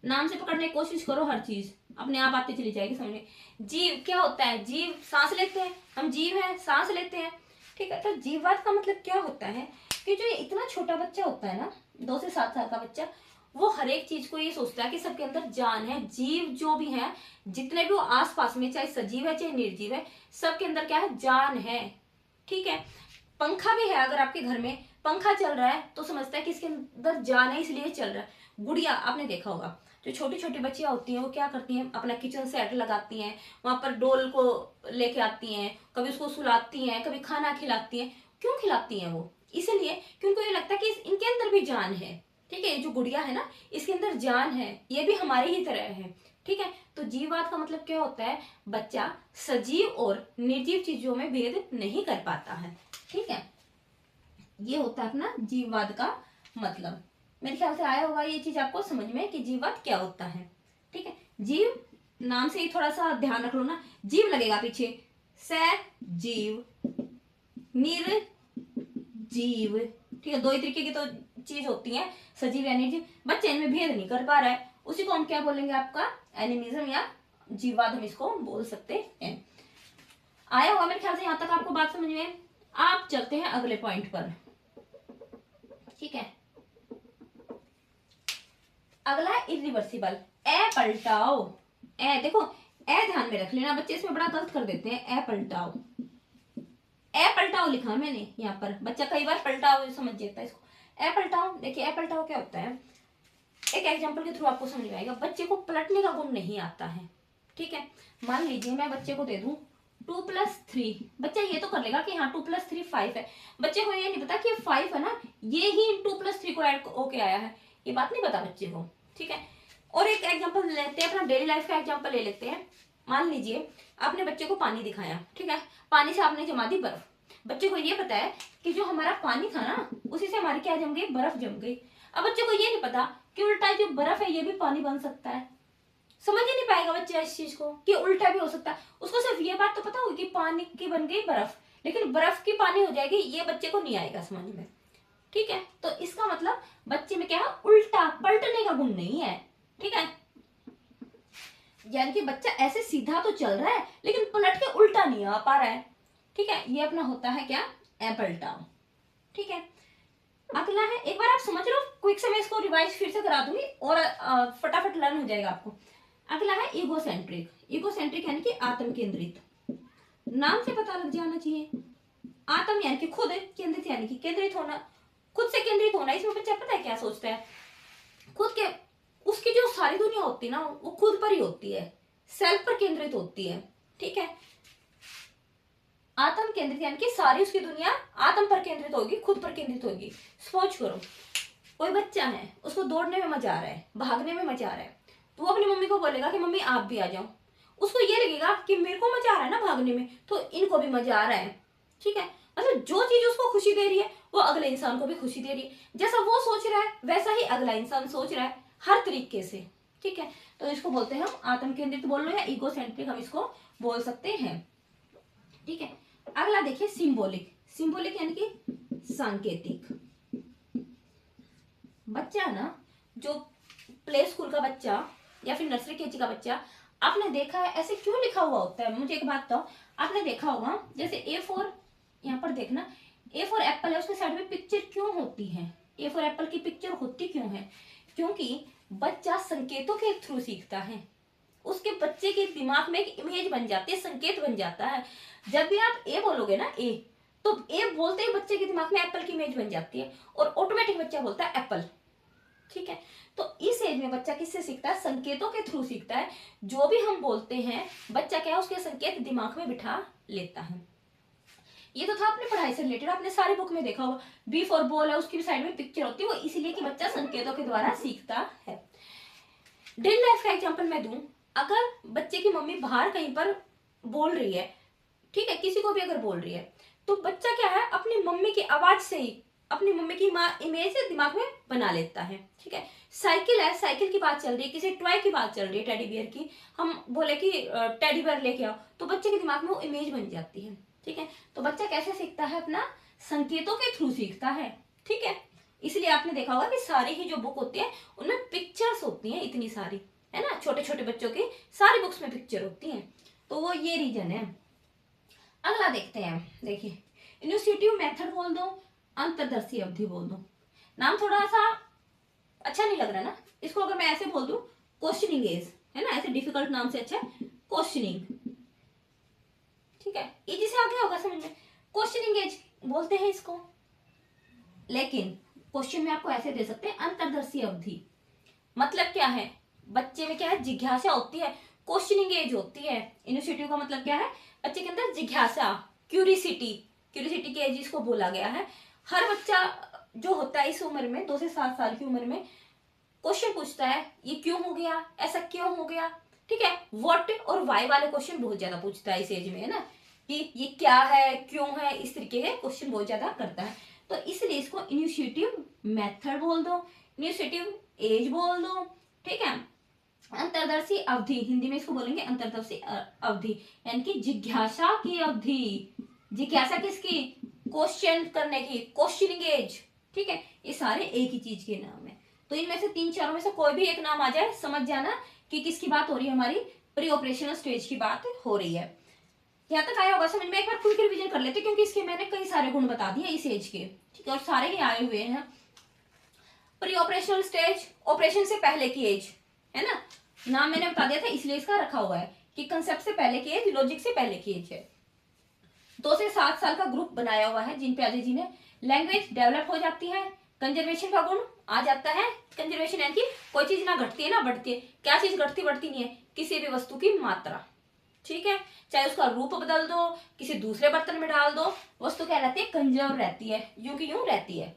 नाम से पकड़ने की कोशिश करो, हर चीज अपने आप आती चली जाएगी समझ में। जीव क्या होता है? जीव सांस लेते हैं, हम जीव हैं, सांस लेते हैं, ठीक है। तो जीववाद का मतलब क्या होता है कि जो ये इतना छोटा बच्चा होता है ना, 2 से 7 साल का बच्चा, वो हर एक चीज को ये सोचता है कि सबके अंदर जान है। जीव जो भी है, जितने भी वो आसपास में, चाहे सजीव है चाहे निर्जीव है, सबके अंदर क्या है, जान है, ठीक है। पंखा भी है, अगर आपके घर में पंखा चल रहा है तो समझता है कि इसके अंदर जान है इसलिए चल रहा है। गुड़िया आपने देखा होगा, जो छोटी छोटी बच्चियां होती हैं वो क्या करती हैं, अपना किचन सेट लगाती हैं, वहां पर डोल को लेके आती हैं, कभी उसको सुलाती हैं, कभी खाना खिलाती हैं। क्यों खिलाती हैं वो? इसलिए कि उनको ये लगता है कि इनके अंदर भी जान है, ठीक है। जो गुड़िया है ना, इसके अंदर जान है, ये भी हमारे ही तरह है, ठीक है। तो जीववाद का मतलब क्या होता है, बच्चा सजीव और निर्जीव चीजों में भेद नहीं कर पाता है, ठीक है। ये होता है अपना जीववाद का मतलब। मेरे ख्याल से आया होगा ये चीज आपको समझ में कि जीववाद क्या होता है, ठीक है। जीव नाम से ही थोड़ा सा ध्यान रख लो ना, जीव लगेगा पीछे, सजीव, निर्जीव, ठीक है। 2 ही तरीके की तो चीज होती है, सजीव या निर्जीव। बच्चे इनमें भेद नहीं कर पा रहा है, उसी को हम क्या बोलेंगे, आपका एनिमिज्म या जीववाद हम इसको बोल सकते हैं। आया होगा मेरे ख्याल से, यहां तक आपको बात समझ में। आप चलते हैं अगले पॉइंट पर, ठीक है। अगला है इरिवर्सिबल, ए पलटाओ। ए देखो, ए ध्यान में रख लेना, बच्चे इसमें बड़ा गलत कर देते हैं। ए पलटाओ, ए पलटाओ लिखा मैंने यहाँ पर, बच्चा कई बार पलटाओ समझ जाता है इसको। ए पलटाओ, देखिए ए पलटाओ क्या होता है, एक एग्जांपल के थ्रू आपको समझ में आएगा। बच्चे को पलटने का गुण नहीं आता है, ठीक है। मान लीजिए मैं बच्चे को दे दूं 2 + 3, बच्चा ये तो कर लेगा कि हाँ 2 + 3 5 है। बच्चे को ये नहीं पता कि 5 है ना, ये ही 2 + 3 को ऐड होके आया है, ये बात नहीं पता बच्चे को, ठीक है। और एक एग्जांपल लेते हैं, अपना डेली लाइफ का एग्जांपल ले लेते हैं। मान लीजिए आपने बच्चे को पानी दिखाया, ठीक है, पानी से आपने जमा दी बर्फ। बच्चे को ये पता है कि जो हमारा पानी था ना, उसी से हमारी क्या जम गई, बर्फ जम गई। अब बच्चे को ये नहीं पता कि उल्टा जो बर्फ है ये भी पानी बन सकता है। समझ ही नहीं पाएगा बच्चा इस चीज को कि उल्टा भी हो सकता है। उसको सिर्फ ये बात तो पता होगी कि पानी की बन गई बर्फ, लेकिन बर्फ की पानी हो जाएगी, ये बच्चे को नहीं आएगा समझ में, ठीक है। तो इसका मतलब बच्चे में क्या है, उल्टा पलटने का गुण नहीं है, ठीक है। यानी कि बच्चा ऐसे सीधा तो चल रहा है लेकिन पलट के उल्टा नहीं आ पा रहा है, ठीक है। ये अपना होता है क्या, ए पलटाओ, ठीक है। अगला है, एक बार आप समझ लो, क्विक से मैं इसको रिवाइज फिर से करा दूंगी और फटाफट लर्न हो जाएगा आपको। अगला है ईगोसेंट्रिक, ईगोसेंट्रिक यानी कि आत्म केंद्रित। नाम से पता लग जाना चाहिए, आत्म यानी कि खुद, केंद्रित यानी कि केंद्रित होना, खुद से केंद्रित होना। इसमें बच्चा पता है क्या सोचता है, खुद के, उसकी जो सारी दुनिया होती है ना वो खुद पर ही होती है, सेल्फ पर केंद्रित होती है, ठीक है। आत्म केंद्रित यानी कि सारी उसकी दुनिया आत्म पर केंद्रित होगी, खुद पर केंद्रित होगी। सोच करो, कोई बच्चा है, उसको दौड़ने में मजा आ रहा है, भागने में मजा आ रहा है, तो वो अपनी मम्मी को बोलेगा कि मम्मी आप भी आ जाओ। उसको ये लगेगा कि मेरे को मजा आ रहा है ना भागने में, तो इनको भी मजा आ रहा है, ठीक है। मतलब जो चीज उसको खुशी दे रही है वो अगले इंसान को भी खुशी दे रही है। जैसा वो सोच रहा है वैसा ही अगला इंसान सोच रहा है, हर तरीके से, ठीक है। तो इसको बोलते हैं हम आत्म केंद्रित बोल लो या ईगोसेंट्रिक हम इसको बोल सकते हैं, ठीक है। अगला देखिए सिंबॉलिक, सिंबॉलिक यानी कि सांकेतिक। बच्चा ना, जो प्ले स्कूल का बच्चा या फिर नर्सरी केजी का बच्चा, आपने देखा है ऐसे क्यों लिखा हुआ होता है। मुझे एक बात बताओ, आपने देखा होगा जैसे A4, यहाँ पर देखना A4 एप्पल है, उसके साइड में पिक्चर क्यों होती है, A4 एप्पल की पिक्चर होती क्यों है, क्योंकि बच्चा संकेतों के थ्रू सीखता है। उसके बच्चे के दिमाग में एक इमेज बन जाती है, संकेत बन जाता है। जब भी आप ए बोलोगे ना, ए, तो ए बोलते ही बच्चे के दिमाग में एप्पल की इमेज बन जाती है और ऑटोमेटिक बच्चा बोलता है एप्पल। ठीक है, तो इस एज में बच्चा किससे सीखता है? संकेतों के थ्रू सीखता है। जो भी हम बोलते हैं बच्चा क्या है, उसके संकेत दिमाग में बिठा लेता है। ये तो था अपने पढ़ाई से रिलेटेड, आपने सारी बुक में देखा होगा, बी फॉर बॉल है, उसकी भी साइड में पिक्चर होती है, वो इसीलिए कि बच्चा संकेतों के द्वारा सीखता है। डेली लाइफ का एग्जाम्पल मैं दूं, अगर बच्चे की मम्मी बाहर कहीं पर बोल रही है, ठीक है, किसी को भी अगर बोल रही है, तो बच्चा क्या है, अपनी मम्मी की आवाज से ही अपनी मम्मी की इमेज दिमाग में बना लेता है। ठीक है, साइकिल है, साइकिल की बात चल रही है, किसी टॉय की बात चल रही है, टेडी बियर की, हम बोले कि टेडी बियर लेके आओ, तो बच्चे के दिमाग में वो इमेज बन जाती है। ठीक है, तो बच्चा कैसे सीखता है? अपना संकेतों के थ्रू सीखता है। ठीक है, इसलिए आपने देखा होगा कि सारी ही जो बुक होती है उनमें पिक्चर्स होती हैं, इतनी सारी, है ना, छोटे छोटे बच्चों की सारी बुक्स में पिक्चर होती हैं, तो वो ये रीजन है। अगला देखते हैं, देखिए, इनिशिएटिव मेथड बोल दो, अंतर्दर्शी अवधि बोल दो। नाम थोड़ा सा अच्छा नहीं लग रहा ना, इसको अगर मैं ऐसे बोल दूं, क्वेश्चनिंग एज, है ना, ऐसे डिफिकल्ट नाम से अच्छा क्वेश्चनिंग। ठीक है, इजी से आ गया होगा समझ में, क्वेश्चनिंग एज बोलते हैं इसको। लेकिन क्वेश्चन में आपको ऐसे दे सकते हैं, अंतर्दर्शी अवधि मतलब क्या है? बच्चे में क्या है, जिज्ञासा होती है, क्वेश्चनिंग एज होती है। इनिशिएटिव का मतलब क्या है? बच्चे के अंदर जिज्ञासा, क्यूरिसिटी, क्यूरिसिटी की एज इसको बोला गया है। हर बच्चा जो होता है इस उम्र में, 2 से 7 साल की उम्र में, क्वेश्चन पूछता है, ये क्यों हो गया, ऐसा क्यों हो गया। ठीक है, व्हाट और व्हाई वाले क्वेश्चन बहुत ज्यादा पूछता है इस एज में, है ना, कि ये क्या है, क्यों है, इस तरीके के क्वेश्चन बहुत ज्यादा करता है। तो इसलिए इसको इनिशिएटिव मेथड बोल दो, इनिशिएटिव एज बोल दो। ठीक है, अंतर्दर्शी अवधि, हिंदी में इसको बोलेंगे अंतर्दर्शी अवधि, यानी कि जिज्ञासा की अवधि। जिज्ञासा किसकी? क्वेश्चन करने की, क्वेश्चनिंग एज। ठीक है, ये सारे एक ही चीज के नाम है। तो इनमें से 3-4 में से कोई भी एक नाम आ जाए, समझ जाना कि किसकी बात हो रही है, हमारी प्री ऑपरेशनल स्टेज की बात हो रही है। यहाँ तक आया होगा समझ में? एक बार क्विक रिवीजन कर लेते, क्योंकि इसके मैंने कई सारे गुण बता दिए इस एज के। ठीक है, और सारे ही आए हुए हैं। प्री ऑपरेशनल स्टेज, ऑपरेशन से पहले की एज, है ना, नाम मैंने बता दिया था इसलिए इसका रखा हुआ है कि कंसेप्ट से पहले की एज, लॉजिक से पहले की एज है। 2 से 7 साल का ग्रुप बनाया हुआ है जिन पे आज जी ने लैंग्वेज डेवलप हो जाती है, कंजर्वेशन का गुण आ जाता है। कंजर्वेशन यानी कि कोई चीज ना घटती है ना बढ़ती है। क्या चीज घटती बढ़ती नहीं है? किसी भी वस्तु की मात्रा। ठीक है, चाहे उसका रूप बदल दो, किसी दूसरे बर्तन में डाल दो, वस्तु क्या रहती है? कंजर्व रहती है, यूं की यूं रहती है।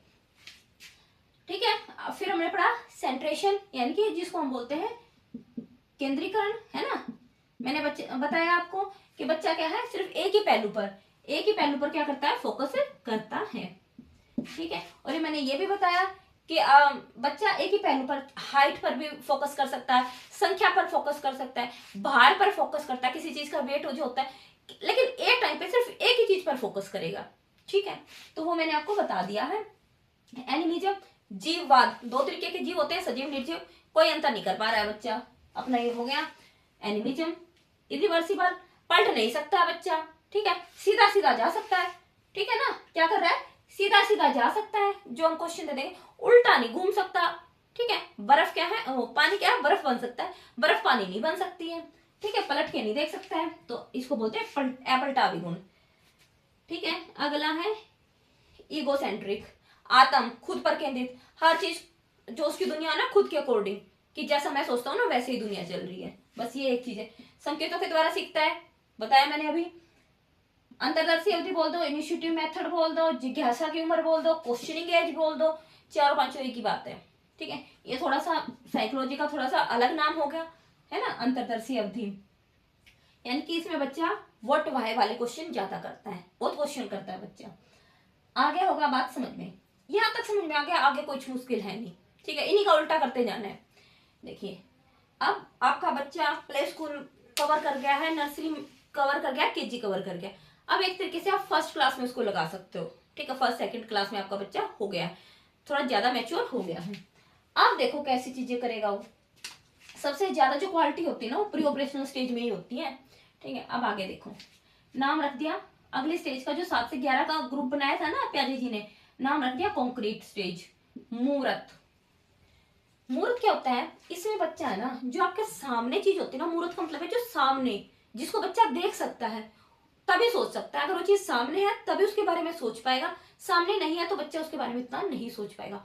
ठीक है, फिर हमने पढ़ा सेंट्रेशन, यानी कि जिसको हम बोलते हैं केंद्रीकरण, है ना। मैंने बताया आपको कि बच्चा क्या है, सिर्फ एक ही पहलू पर क्या करता है? फोकस करता है। ठीक है, और ये मैंने ये भी बताया कि बच्चा एक ही पहलू पर, हाइट पर भी फोकस कर सकता है, संख्या पर फोकस कर सकता है, भार पर फोकस करता है, किसी चीज का वेट जो होता है, लेकिन एक टाइम पे सिर्फ एक ही चीज पर फोकस करेगा। ठीक है, तो वो मैंने आपको बता दिया है। एनिमिज्म, जीववाद, 2 तरीके के जीव होते हैं, सजीव निर्जीव, कोई अंतर नहीं कर पा रहा है बच्चा, अपना ये हो गया एनिमिज्म। इरिवर्सिबल, पलट नहीं सकता बच्चा। ठीक है, सीधा सीधा जा सकता है। ठीक है ना, क्या कर रहा है? सीधा सीधा जा सकता है, जो हम क्वेश्चन दे देंगे, उल्टा नहीं घूम सकता। ठीक है, बर्फ क्या है, पानी क्या है? बर्फ बन सकता है, बर्फ पानी नहीं बन सकती है। ठीक है, पलट के नहीं देख सकता है, तो इसको बोलते हैं अपलटावी गुण। ठीक है, अगला है ईगोसेंट्रिक, आत्म, खुद पर केंद्रित, हर चीज जो उसकी दुनिया है ना, खुद के अकॉर्डिंग, कि जैसा मैं सोचता हूँ ना वैसे ही दुनिया चल रही है, बस ये एक चीज है। संकेतों के द्वारा सीखता है, बताया मैंने अभी। अंतर्दर्शी अवधि बोल दो, इनिशिएटिव मेथड बोल दो, जिज्ञासा की उम्र बोल दो, क्वेश्चनिंग एज बोल दो, 4-5 एक ही बात है। ठीक है, ये थोड़ा सा साइकोलॉजी का थोड़ा सा अलग नाम हो गया, है ना, अंतर्दर्शी अवधि। यानी कि इसमें बच्चा व्हाट व्हाई वाले क्वेश्चन ज्यादा करता है, बहुत क्वेश्चन करता है बच्चा। आगे होगा बात समझ में, यहां तक समझ में आ गया, आगे कुछ मुश्किल है नहीं। ठीक है, इन्हीं का उल्टा करते जाना है। देखिए, अब आपका बच्चा प्ले स्कूल कवर कर गया है, नर्सरी कवर कर गया, केजी कवर कर गया, अब एक तरीके से आप फर्स्ट क्लास में उसको लगा सकते हो। ठीक है, फर्स्ट सेकंड क्लास में आपका बच्चा हो गया है, थोड़ा ज्यादा मैच्योर हो गया है। अब देखो कैसी चीजें करेगा वो। सबसे ज्यादा जो क्वालिटी होती है ना, वो प्री ऑपरेशनल स्टेज में ही होती है। ठीक है, अब आगे देखो, नाम रख दिया अगली स्टेज का, जो 7 से 11 का ग्रुप बनाया था ना प्यारे जी ने, नाम रख दिया कॉन्क्रीट स्टेज, मूर्त। मूर्त क्या होता है, इसमें बच्चा है ना, जो आपके सामने चीज होती है ना, मूर्त का मतलब है जो सामने, जिसको बच्चा देख सकता है तभी सोच सकता है। अगर वो चीज सामने है तभी उसके बारे में सोच पाएगा, सामने नहीं है तो बच्चा उसके बारे में इतना नहीं सोच पाएगा,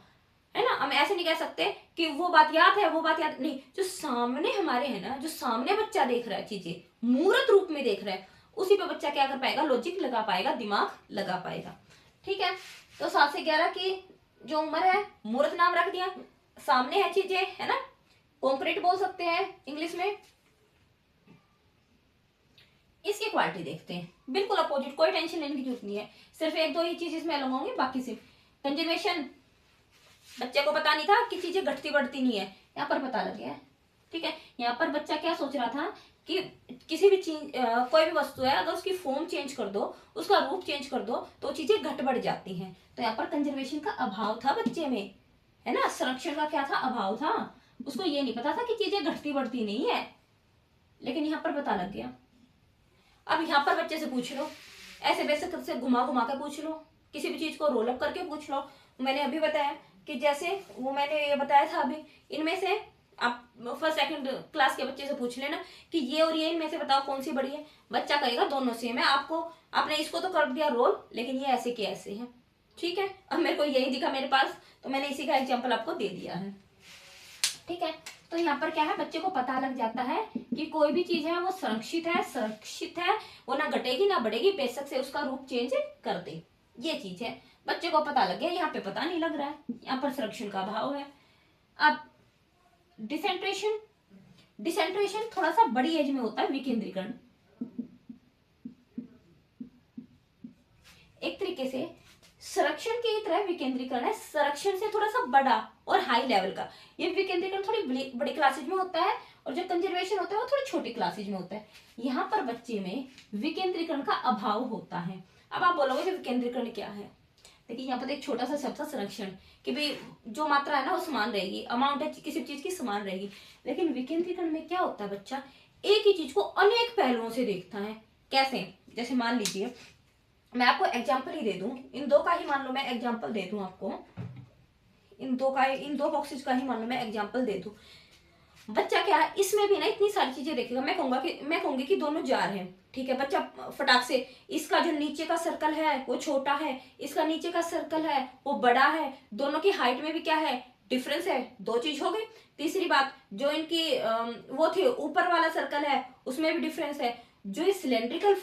है ना। हम ऐसे नहीं कह सकते कि वो बात याद है, वो बात याद नहीं, जो सामने हमारे है ना, जो सामने बच्चा देख रहा है चीजें, मूर्त रूप में देख रहा है, उसी पे बच्चा क्या कर पाएगा, लॉजिक लगा पाएगा, दिमाग लगा पाएगा। ठीक है, तो 7 से 11 की जो उम्र है, मूर्त नाम रख दिया, सामने है चीजें, है ना, कॉन्क्रीट बोल सकते हैं इंग्लिश में। इसकी क्वालिटी देखते हैं, बिल्कुल अपोजिट, कोई टेंशन लेने की जरूरत नहीं है, सिर्फ एक दो ही चीज इसमें अलग होंगे, बाकी सिर्फ कंजर्वेशन। बच्चे को पता नहीं था कि चीजें घटती बढ़ती नहीं है, यहाँ पर पता लग गया है। ठीक है, यहाँ पर बच्चा क्या सोच रहा था कि किसी भी चीज, कोई भी वस्तु है, अगर उसकी फॉर्म चेंज कर दो, उसका रूप चेंज कर दो, तो चीजें घट बढ़ जाती हैं। तो यहाँ पर कंजर्वेशन का अभाव था बच्चे में, है ना, संरक्षण का क्या था, अभाव था। उसको ये नहीं पता था कि चीजें घटती बढ़ती नहीं है, लेकिन यहाँ पर पता लग गया। अब यहाँ पर बच्चे से पूछ लो, ऐसे वैसे से घुमा घुमा कर पूछ लो, किसी भी चीज को रोल अप करके पूछ लो। मैंने अभी बताया कि जैसे वो मैंने ये बताया था अभी, इनमें से आप फर्स्ट सेकंड क्लास के बच्चे से पूछ लेना कि ये और ये इनमें से बताओ कौन सी बड़ी है, बच्चा कहेगा दोनों सेम है। आपको, आपने इसको तो कर दिया रोल, लेकिन ये ऐसे के ऐसे है। ठीक है, अब मेरे को यही दिखा मेरे पास, तो मैंने इसी का एग्जाम्पल आपको दे दिया है। ठीक है, तो यहाँ पर क्या है, बच्चे को पता लग जाता है कि कोई भी चीज है वो संरक्षित है, सुरक्षित है, वो ना घटेगी ना बढ़ेगी, बेशक से उसका रूप चेंज कर दे, ये चीज है। बच्चे को पता लग गया, यहाँ पे पता नहीं लग रहा है, यहाँ पर संरक्षण का अभाव है। अब डिसेंट्रेशन, डिसेंट्रेशन थोड़ा सा बड़ी एज में होता है, विकेंद्रीकरण। एक तरीके से संरक्षण की तरह विकेंद्रीकरण है, संरक्षण से थोड़ा सा बड़ा और हाई लेवल का। ये विकेंद्रीकरण थोड़ी बड़ी क्लासेज में होता है, और जो कंजर्वेशन होता है वो थोड़ी छोटी क्लासेज में होता है। यहाँ पर बच्चे में विकेंद्रीकरण का अभाव होता है। अब आप बोलोगे कि विकेंद्रीकरण क्या है, देखिए यहाँ पर एक छोटा सा शब्द था संरक्षण, कि भाई जो मात्रा है ना वो समान रहेगी, अमाउंट है किसी चीज की समान रहेगी। लेकिन विकेंद्रीकरण में क्या होता है, बच्चा एक ही चीज को अनेक पहलुओं से देखता है। कैसे, जैसे मान लीजिए मैं आपको एग्जाम्पल ही दे दूं, इन दो का ही मान लो मैं एग्जाम्पल दे दूं आपको, इन दो बॉक्सेस का ही मान लो मैं एग्जाम्पल दे दूं। बच्चा क्या है, इसमें भी ना इतनी सारी चीजें देखेगा। मैं कहूंगी कि दोनों जार हैं, ठीक है, बच्चा फटाक से, इसका जो नीचे का सर्कल है वो छोटा है, इसका नीचे का सर्कल है वो बड़ा है, दोनों की हाइट में भी क्या है, डिफरेंस है, दो चीज हो गई। तीसरी बात, जो इनकी वो थी ऊपर वाला सर्कल है उसमें भी डिफरेंस है। जो ये सिलेंड्रिकल,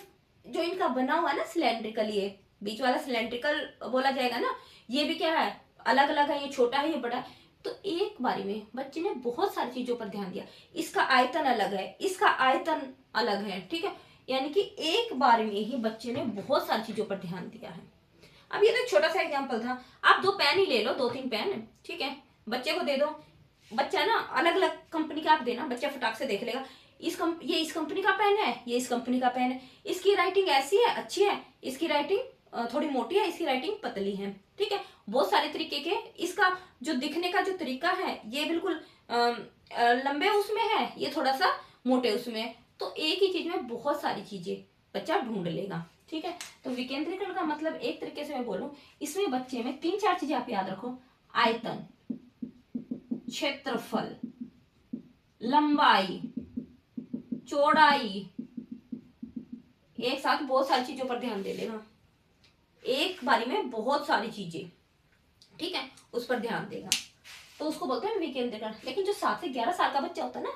जो इनका बना हुआ है ना सिलेंड्रिकल, ये बीच वाला सिलेंड्रिकल बोला जाएगा ना, ये भी क्या है, अलग अलग है, ये छोटा है ये बड़ा है। तो एक बारी में बच्चे ने बहुत सारी चीजों पर ध्यान दिया, इसका आयतन अलग है, इसका आयतन अलग है, ठीक है, यानी कि एक बार में ही बच्चे ने बहुत सारी चीजों पर ध्यान दिया है। अब ये तो एक छोटा सा एग्जांपल था, आप दो पेन ही ले लो, 2-3 पेन, ठीक है, बच्चे को दे दो, बच्चा ना अलग अलग कंपनी का आप देना, बच्चा फटाक से देख लेगा, ये इस कंपनी का पेन है, ये इस कंपनी का पेन है, इसकी राइटिंग ऐसी है, अच्छी है, इसकी राइटिंग थोड़ी मोटी है, इसकी राइटिंग पतली है, ठीक है, बहुत सारे तरीके के, इसका जो दिखने का जो तरीका है ये बिल्कुल लंबे उसमें है, ये थोड़ा सा मोटे उसमें है। तो एक ही चीज में बहुत सारी चीजें बच्चा ढूंढ लेगा। ठीक है, तो विकेंद्रीकरण का मतलब एक तरीके से मैं बोलूं, इसमें बच्चे में 3-4 चीजें आप याद रखो, आयतन, क्षेत्रफल, लंबाई, चौड़ाई, एक साथ बहुत सारी चीजों पर ध्यान दे लेगा, एक बारी में बहुत सारी चीजें, ठीक है, उस पर ध्यान देगा, तो उसको बोलते हैं विकेंद्रीकरण। लेकिन जो 7 से 11 साल का बच्चा होता है ना,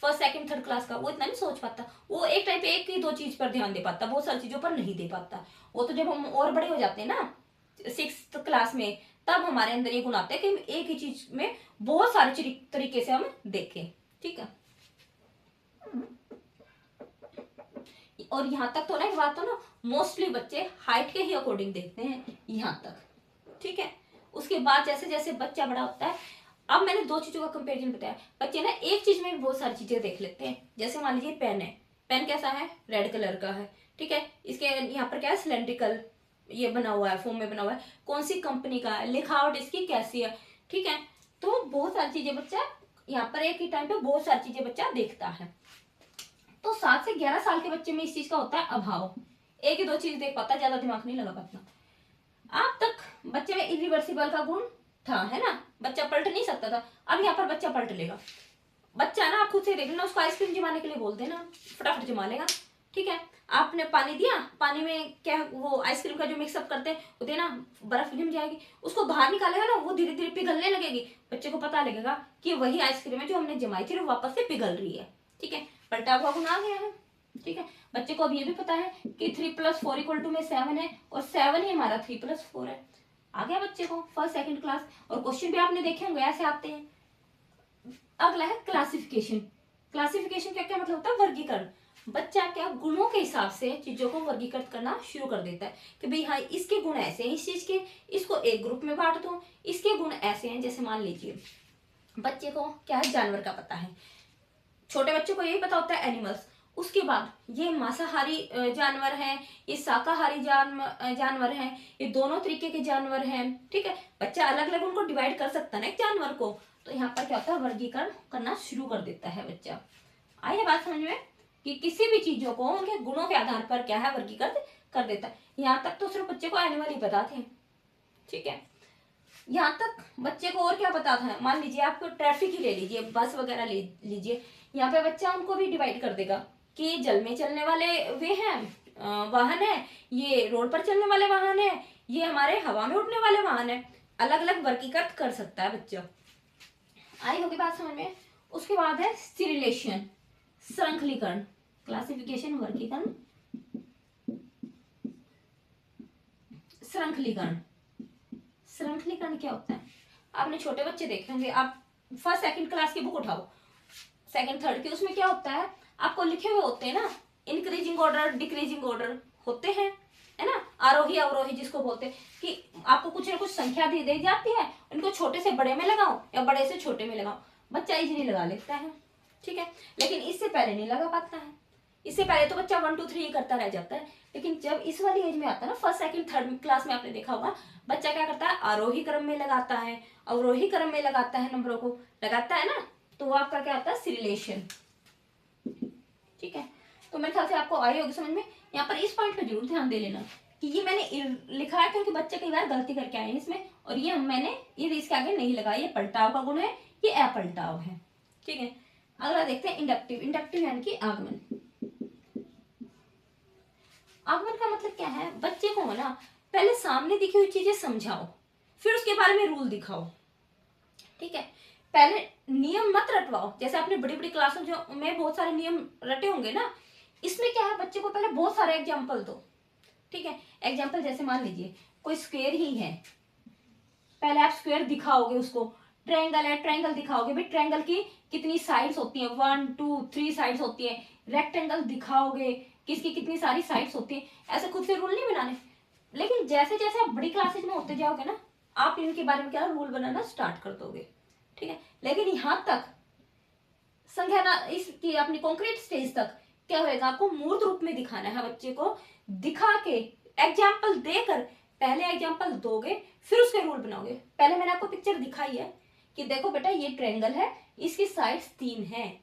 फर्स्ट सेकंड थर्ड क्लास का, वो इतना नहीं सोच पाता, वो एक टाइप पे एक ही दो चीज पर ध्यान दे पाता, बहुत सारी चीजों पर नहीं दे पाता। वो तो जब हम और बड़े हो जाते हैं ना, 6th क्लास में, तब हमारे अंदर ये गुण आते हैं कि हम एक ही चीज में बहुत सारे तरीके से हम देखें। ठीक है, और यहाँ तक तो ना एक बात तो ना, मोस्टली बच्चे हाइट के ही अकॉर्डिंग देखते हैं यहाँ तक। ठीक है, उसके बाद जैसे जैसे बच्चा बड़ा होता है, अब मैंने दो चीजों का कंपैरिजन बताया, बच्चे ना एक चीज में भी बहुत सारी चीजें देख लेते हैं। जैसे मान लीजिए पेन है, पेन कैसा है, रेड कलर का है, ठीक है, इसके यहाँ पर क्या है, सिलेंड्रिकल ये बना हुआ है, फॉर्म में बना हुआ है, कौन सी कंपनी का है, लिखावट इसकी कैसी है, ठीक है, तो बहुत सारी चीजें बच्चा यहाँ पर एक ही टाइम पे बहुत सारी चीजें बच्चा देखता है। तो 7 से 11 साल के बच्चे में इस चीज का होता है अभाव, एक ही दो चीज देख पाता, ज्यादा दिमाग नहीं लगा पाता। आप तक बच्चे में इरिवर्सिबल का गुण था, है ना, बच्चा पलट नहीं सकता था। अब यहाँ पर बच्चा पलट लेगा। बच्चा ना, आप खुद से देख लेना, उसको आइसक्रीम जमाने के लिए बोल देना, फटाफट जमा लेगा। ठीक है, आपने पानी दिया, पानी में क्या वो आइसक्रीम का जो मिक्सअप करते हैं वो देना, बर्फ जम जाएगी, उसको बाहर निकालेगा ना, वो धीरे धीरे पिघलने लगेगी। बच्चे को पता लगेगा कि वही आइसक्रीम है जो हमने जमाई थी, वो वापस से पिघल रही है। ठीक है, पलटा हुआ गुण आ गया है। ठीक है, बच्चे को अब ये भी पता है कि 3 + 4 = 7 है, और 7 ही हमारा 3 + 4 है। आ गया बच्चे को फर्स्ट सेकंड क्लास। और क्वेश्चन भी आपने देखे होंगे, ऐसे आते हैं। अगला है क्लासिफिकेशन। क्लासिफिकेशन क्या क्या मतलब होता है? वर्गीकरण। बच्चा क्या गुणों के हिसाब से चीजों को वर्गीकृत करना शुरू कर देता है कि भाई हाँ, इसके गुण ऐसे हैं इस चीज के, इसको एक ग्रुप में बांट दो, इसके गुण ऐसे हैं। जैसे मान लीजिए बच्चे को क्या है, जानवर का पता है, छोटे बच्चों को यही पता होता है एनिमल्स। उसके बाद ये मांसाहारी जानवर हैं, ये शाकाहारी जानवर हैं, ये दोनों तरीके के जानवर हैं। ठीक है, बच्चा अलग अलग उनको डिवाइड कर सकता है ना एक जानवर को। तो यहाँ पर क्या होता है, वर्गीकरण करना शुरू कर देता है बच्चा। आई है बात समझ में कि किसी भी चीजों को उनके गुणों के आधार पर क्या है, वर्गीकृत कर देता है। यहाँ तक तो सिर्फ बच्चे को एनिमल ही पता थे। ठीक है, यहाँ तक बच्चे को और क्या पता था। मान लीजिए आपको ट्रैफिक ही ले लीजिए, बस वगैरह ले लीजिए, यहाँ पे बच्चा उनको भी डिवाइड कर देगा कि जल में चलने वाले वे हैं वाहन है, ये रोड पर चलने वाले वाहन है, ये हमारे हवा में उड़ने वाले वाहन है। अलग अलग वर्गीकृत कर सकता है बच्चा। आई होगी बात समझ में। उसके बाद है सिरिलेशन, श्रृंखलीकरण। क्लासिफिकेशन, वर्गीकरण, श्रृंखलीकरण। श्रृंखलीकरण क्या होता है? आपने छोटे बच्चे देखे होंगे, आप फर्स्ट सेकंड क्लास की बुक उठाओ, सेकंड थर्ड की, उसमें क्या होता है, आपको लिखे हुए होते हैं ना, इंक्रीजिंग ऑर्डर, डिक्रीजिंग ऑर्डर होते हैं, है ना, आरोही अवरोही जिसको बोलते हैं, कि आपको कुछ ना कुछ संख्या दी जाती है, उनको छोटे से बड़े में लगाओ या बड़े से छोटे में लगाओ, बच्चा इजीली लगा लेता है। ठीक है, लेकिन इससे पहले नहीं लगा पाता है। इससे पहले तो बच्चा 1 2 3 करता रह जाता है। लेकिन जब इस वाली एज में आता है ना, फर्स्ट सेकंड थर्ड क्लास में, आपने देखा होगा बच्चा क्या करता है, आरोही क्रम में लगाता है, अवरोही क्रम में लगाता है, नंबरों को लगाता है ना, तो वो आपका क्या होता है, सिरिलेशन। ठीक है, तो मेरे ख्याल से आपको आई होगी समझ में। यहाँ पर इस पॉइंट पे जरूर ध्यान दे लेना कि ये मैंने लिखा है क्योंकि बच्चे कई बार गलती करके आए हैं इसमें, और ये मैंने ये इसके आगे नहीं लगाया, ये पलटाव का गुण है, ये अपलटाव है। ठीक है, अगला देखते हैं इंडक्टिव। इंडक्टिव यानी कि आगमन। आगमन का मतलब क्या है, बच्चे को ना पहले सामने दिखी हुई चीजें समझाओ, फिर उसके बारे में रूल दिखाओ। ठीक है, पहले नियम मत रटवाओ। जैसे आपने बड़ी बड़ी क्लासों जो में बहुत सारे नियम रटे होंगे ना, इसमें क्या है, बच्चे को पहले बहुत सारे एग्जाम्पल दो। ठीक है, एग्जाम्पल जैसे मान लीजिए कोई स्क्वायर ही है, पहले आप स्क्वायर दिखाओगे उसको। ट्रायंगल है, ट्रायंगल दिखाओगे, भाई ट्रायंगल की कितनी साइड्स होती हैं, 1 2 3 साइड्स होती है। रेक्टेंगल दिखाओगे किसकी कितनी सारी साइड्स होती है। ऐसे खुद से रूल नहीं बनाने, लेकिन जैसे जैसे आप बड़ी क्लासेज में होते जाओगे ना, आप इनके बारे में क्या रूल बनाना स्टार्ट कर दोगे। ठीक है, लेकिन यहां तक संख्या ना, इसकी अपनी कॉन्क्रीट स्टेज तक क्या होएगा, आपको मूर्त रूप में दिखाना है बच्चे को, दिखा के एग्जाम्पल देकर। पहले एग्जाम्पल दोगे फिर उसके रूल बनाओगे। पहले मैंने आपको पिक्चर दिखाई है कि देखो बेटा ये ट्रायंगल है, इसकी साइड्स 3 हैं।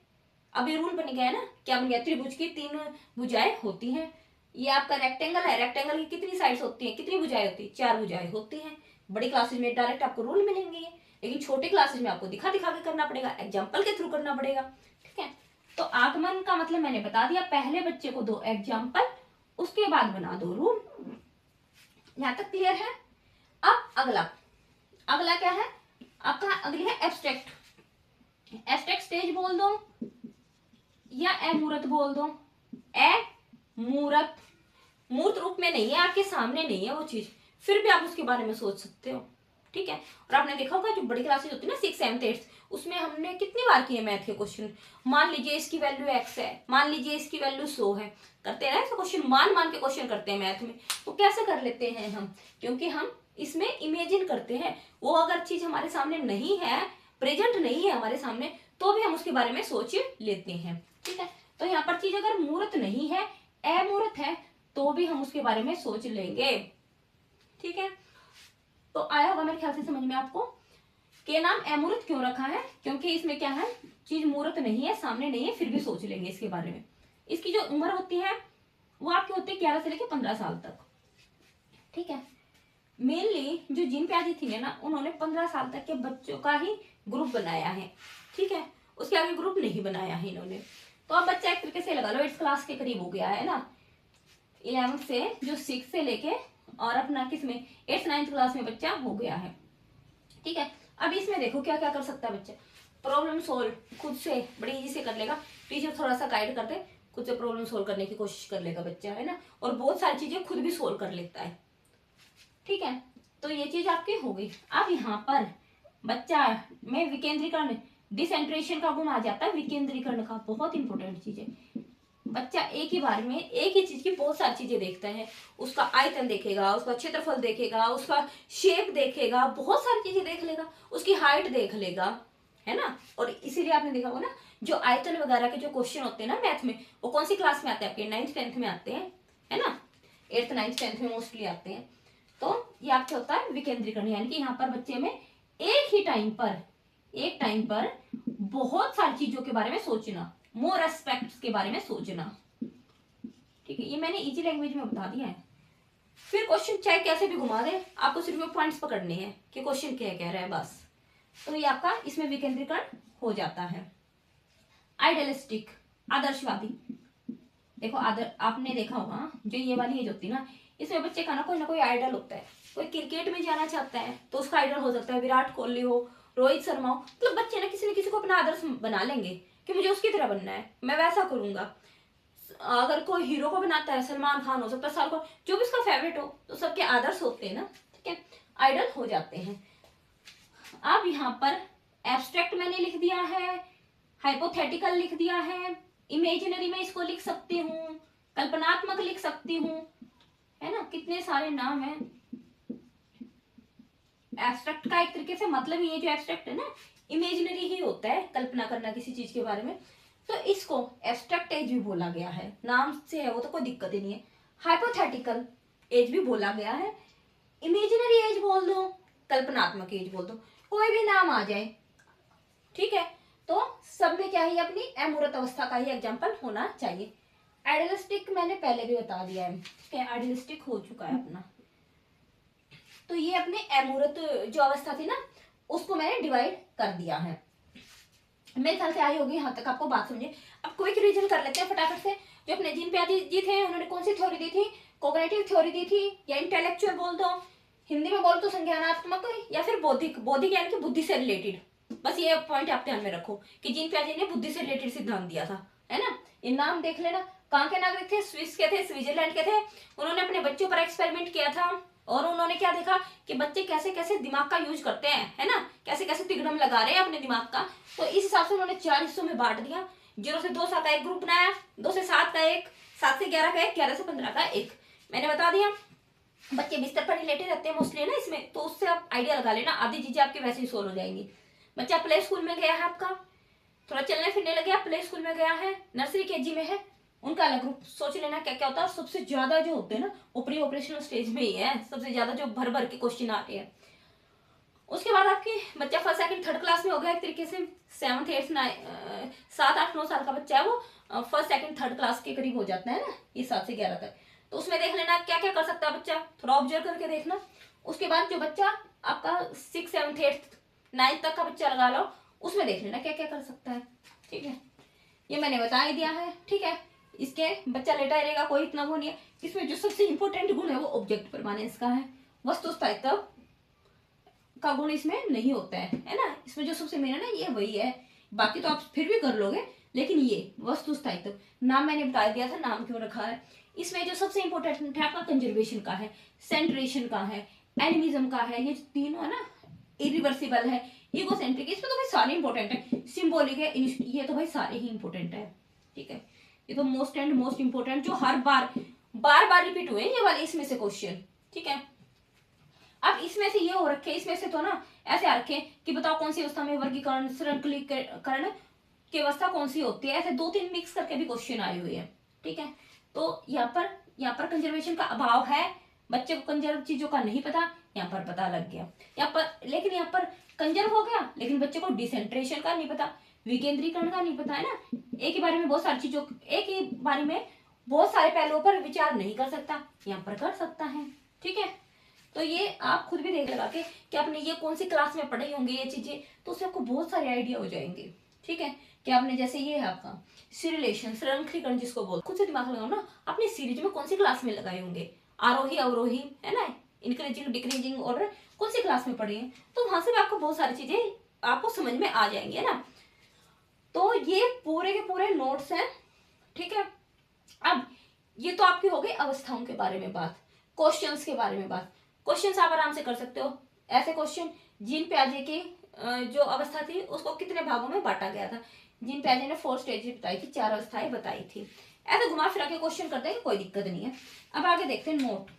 अब ये रूल बन गया है ना, क्या बन गया, त्रिभुज की 3 भुजाएं होती हैं। ये आपका रेक्टेंगल है, रेक्टेंगल की कितनी साइड्स होती हैं, कितनी भुजाएं होती है, 4 भुजाएं होती हैं। बड़ी क्लासेज में डायरेक्ट आपको रूल मिलेंगे, लेकिन छोटी क्लासेज में आपको दिखा दिखा के करना पड़ेगा, एग्जाम्पल के थ्रू करना पड़ेगा। ठीक है, तो आगमन का मतलब मैंने बता दिया, पहले बच्चे को दो एग्जाम्पल, उसके बाद बना दो रूल। यहां तक क्लियर है। अब अगला अगला क्या है आपका, अगली है एब्स्ट्रैक्ट। एब्स्ट्रैक्ट स्टेज बोल दो या अमूर्त बोल दो। अमूर्त, मूर्त रूप में नहीं है, आपके सामने नहीं है वो चीज, फिर भी आप उसके बारे में सोच सकते हो। ठीक है, और आपने देखा होगा जो बड़ी क्लासेज होती है ना, 6 7 8, उसमें हमने कितनी बार किए मैथ के क्वेश्चन। मान लीजिए इसकी वैल्यू x है, मान लीजिए इसकी वैल्यू 100 है, करते हैं ना ऐसे क्वेश्चन, मान मान के क्वेश्चन करते हैं मैथ में। वो कैसे कर लेते हैं हम, क्योंकि हम इसमें इमेजिन करते हैं। वो अगर चीज हमारे सामने नहीं है, प्रेजेंट नहीं है हमारे सामने, तो भी हम उसके बारे में सोच लेते हैं। ठीक है, तो यहाँ पर चीज अगर मूर्त नहीं है, अमूर्त है, तो भी हम उसके बारे में सोच लेंगे। ठीक है, तो आया होगा मेरे ख्याल से समझ में आपको के नाम अमूर्त क्यों रखा है, क्योंकि इसमें क्या है, चीज मूर्त नहीं है, सामने नहीं है, फिर भी सोच लेंगे इसके बारे में। इसकी जो उम्र होती है वो आपकी होती है 11 से लेकर 15 साल तक। ठीक है, मेनली जो जीन प्याजी थी ने ना, उन्होंने 15 साल तक के बच्चों का ही ग्रुप बनाया है, ठीक है, उसके आगे ग्रुप नहीं बनाया है इन्होंने। तो अब बच्चा एक तरीके से लगा लो 8th क्लास के करीब हो गया है ना, 11 से जो 6 से लेके और अपना किसमें 8th 9th क्लास में बच्चा हो गया है, ठीक है। अब इसमें देखो क्या क्या कर सकता है बच्चा, प्रॉब्लम सोल्व खुद से बड़ी इजी से कर लेगा, टीचर थोड़ा सा गाइड करते खुद से प्रॉब्लम सोल्व करने की कोशिश कर लेगा बच्चा, है ना, और बहुत सारी चीजें खुद भी सोल्व कर लेता है, ठीक है। तो ये चीज आपकी हो गई। अब यहाँ पर बच्चा में विकेंद्रीकरण डिसेंट्रेशन का गुण आ जाता है, विकेंद्रीकरण का बहुत इंपॉर्टेंट चीज है। बच्चा एक ही बार में एक ही चीज की बहुत सारी चीजें देखता है, उसका आयतन देखेगा, उसका क्षेत्रफल देखेगा, उसका शेप देखेगा, बहुत सारी चीजें देख लेगा, उसकी हाइट देख लेगा, है ना। और इसीलिए आपने देखा होगा ना, जो आयतन वगैरह के जो क्वेश्चन होते हैं ना मैथ में, वो कौन सी क्लास में आते हैं आपके, 9th 10th में आते हैं, है ना, 8th 9th 10th में मोस्टली आते हैं। तो ये आपका होता है विकेंद्रीकरण, यानी कि यहाँ पर बच्चे में एक ही टाइम पर बहुत सारी चीजों के बारे में सोचना, मोर एस्पेक्ट्स के बारे में सोचना, ठीक है। ये मैंने इजी लैंग्वेज में बता दिया है। फिर क्वेश्चन चाहे कैसे भी घुमा दे, आपको सिर्फ वो पॉइंट्स पकड़ने हैं कि क्वेश्चन क्या कह रहा है बस। तो ये आपका इसमें विकेंद्रीकरण हो जाता है। आइडियलिस्टिक आदर्शवादी, देखो आपने देखा होगा जो ये वाली एज होती है ना, इसमें बच्चे का ना कोई आइडल होता है। कोई क्रिकेट में जाना चाहता है तो उसका आइडल हो सकता है विराट कोहली हो, रोहित शर्मा हो, मतलब बच्चे ना किसी को अपना आदर्श बना लेंगे कि मुझे उसकी तरह बनना है, मैं वैसा करूंगा। अगर कोई हीरो को बनाता है, सलमान खान हो सकता है, शाहरुख खान, जो भी उसका फेवरेट हो, तो सबके आदर्श होते हैं ना, ठीक है, आइडल हो जाते हैं। अब यहाँ पर एब्स्ट्रैक्ट मैंने लिख दिया है, हाइपोथेटिकल लिख दिया है, इमेजिनरी में इसको लिख सकती हूँ, कल्पनात्मक लिख सकती हूँ, है ना, कितने सारे नाम हैं। एब्स्ट्रैक्ट का एक तरीके से मतलब ये जो एब्स्ट्रैक्ट है ना, इमेजिनरी ही होता है, कल्पना करना किसी चीज के बारे में, तो इसको एब्स्ट्रैक्ट एज भी बोला गया है, नाम से है वो तो कोई दिक्कत ही नहीं है। हाइपोथेटिकल एज भी बोला गया है, इमेजिनरी एज बोल दो, कल्पनात्मक एज बोल दो, कोई भी नाम आ जाए, ठीक है। तो सब में क्या है, अपनी अमूर्त अवस्था का ही एग्जाम्पल होना चाहिए। आइडियलिस्टिक मैंने पहले भी बता दिया है, ठीक है, आइडियलिस्टिक हो चुका है अपना। तो ये अपने अमूर्त जो अवस्था थी ना, उसको मैंने डिवाइड कर दिया है। मेरे ख्याल से आई होगी यहाँ तक आपको बात समझे। अब क्विक रिवीजन कर लेते हैं फटाफट से। जो अपने जीन प्याजी जी थे, उन्होंने कौन सी थ्योरी दी थी, कोग्निटिव थ्योरी दी थी, या इंटेलेक्चुअल बोल दो, हिंदी में बोल तो संज्ञानात्मक, या फिर बौद्धिक, बौद्धिक यानी कि बुद्धि से रिलेटेड। बस ये पॉइंट आप ध्यान में रखो कि जीन प्याजी ने बुद्धि से रिलेटेड सिद्धांत दिया था, है ना। ये नाम देख लेना। कहाँ के नागरिक थे, स्विस के थे, स्विट्जरलैंड के थे। उन्होंने अपने बच्चों पर एक्सपेरिमेंट किया था और उन्होंने क्या देखा कि बच्चे कैसे कैसे दिमाग का यूज करते हैं, है ना, कैसे कैसे तिगड़म लगा रहे हैं अपने दिमाग का। तो इस हिसाब से उन्होंने 4 हिस्सों में बांट दिया। 0 से 2 साल का एक ग्रुप बनाया, 2 से 7 का एक, 7 से 11 का एक, 11 से 15 का एक। मैंने बता दिया बच्चे बिस्तर पर रिलेटेड रहते हैं मोस्टली, है ना इसमें, तो उससे आप आइडिया लगा लेना, आधी चीजें आपकी वैसे ही सोल्व हो जाएंगी। बच्चा प्ले स्कूल में गया है आपका, थोड़ा चलने फिरने लग गया, प्ले स्कूल में गया है, नर्सरी केजी में है, उनका अलग ग्रुप सोच लेना क्या क्या होता है। और सबसे ज्यादा जो होते हैं ना, वो प्री ऑपरेशनल स्टेज में ही है, सबसे ज्यादा जो भर भर के क्वेश्चन आते हैं। उसके बाद आपकी बच्चा 1st 2nd 3rd क्लास में हो गया एक तरीके से, 7th 8th 7 8 9 साल का बच्चा है वो 1st 2nd 3rd क्लास के करीब हो जाता है ना, ये 7 से 11 तक। तो उसमें देख लेना क्या क्या कर सकता है बच्चा, थोड़ा ऑब्जर्व करके देखना। उसके बाद जो बच्चा आपका 6 7th 8th 9th तक का बच्चा लगा लो, उसमें देख लेना क्या क्या कर सकता है, ठीक है। ये मैंने बता ही दिया है, ठीक है। इसके बच्चा लेटा रहेगा, कोई इतना वो नहीं है। इसमें जो सबसे इंपॉर्टेंट गुण है वो ऑब्जेक्ट परमानेंस का है, वस्तु स्थायित्व का गुण इसमें नहीं होता है ना। इसमें जो सबसे मेन है ना, ये वही है, बाकी तो आप फिर भी कर लोगे, लेकिन ये वस्तु स्थायित्व, नाम मैंने बता दिया था नाम क्यों रखा है। इसमें जो सबसे इंपॉर्टेंट है आपका कंजर्वेशन का है, सेंट्रेशन का है, एनिमिज्म का है, ये जो तीनों है ना, इरिवर्सिबल है, इगोसेंट्रिक, इसमें तो भाई सारे इंपॉर्टेंट है, सिंबॉलिक है, ये तो भाई सारे ही इंपॉर्टेंट है, ठीक है। ये तो मोस्ट एंड मोस्ट इंपॉर्टेंट जो हर बार रिपीट हुए ये वाले इसमें से क्वेश्चन, ठीक है। अब इसमें से ये हो रखे, इसमें से तो ना ऐसे आ रखे कि बताओ कौन सी अवस्था में वर्गीकरण श्रृंखलीकरण की अवस्था कौन सी होती है, ऐसे 2-3 मिक्स करके भी क्वेश्चन आए हुए हैं, ठीक है। तो यहाँ पर कंजर्वेशन का अभाव है, बच्चे को कंजर्व चीजों का नहीं पता, यहाँ पर पता लग गया। यहाँ पर लेकिन यहाँ पर कंजर्व हो गया, लेकिन बच्चे को डिसेंट्रेशन का नहीं पता, विकेंद्रीकरण का नहीं पता, है ना। एक ही बारे में बहुत सारी चीजों, एक ही बारे में बहुत सारे पहलुओं पर विचार नहीं कर सकता, यहाँ पर कर सकता है, ठीक है। तो ये आप खुद भी देख लगा के कि आपने ये कौन सी क्लास में पढ़ी होंगी ये चीजें, तो उससे आपको बहुत सारे आइडिया हो जाएंगे। ठीक है, कि आपने जैसे ये है आपका सिरिलेशन, श्रृंखलीकरण जिसको बोल, खुद से दिमाग लगाओ ना, अपनी सीरीज में कौन सी क्लास में लगाए होंगे, आरोही अवरोही है ना, इंक्रीजिंग डिक्रीजिंग ऑर्डर कौन सी क्लास में पढ़ी है, तो वहां से भी आपको बहुत सारी चीजें आपको समझ में आ जाएंगी, है ना। तो ये पूरे के पूरे नोट्स हैं। ठीक है, अब ये तो आपकी हो गई अवस्थाओं के बारे में बात, क्वेश्चंस के बारे में बात। क्वेश्चंस आप आराम से कर सकते हो। ऐसे क्वेश्चन, जीन प्याजे की जो अवस्था थी उसको कितने भागों में बांटा गया था, जीन प्याजे ने 4 स्टेजेस बताई थी, 4 अवस्थाएं बताई थी। ऐसे घुमा फिरा के क्वेश्चन करते हैं, कोई दिक्कत नहीं है। अब आगे देखते हैं नोट।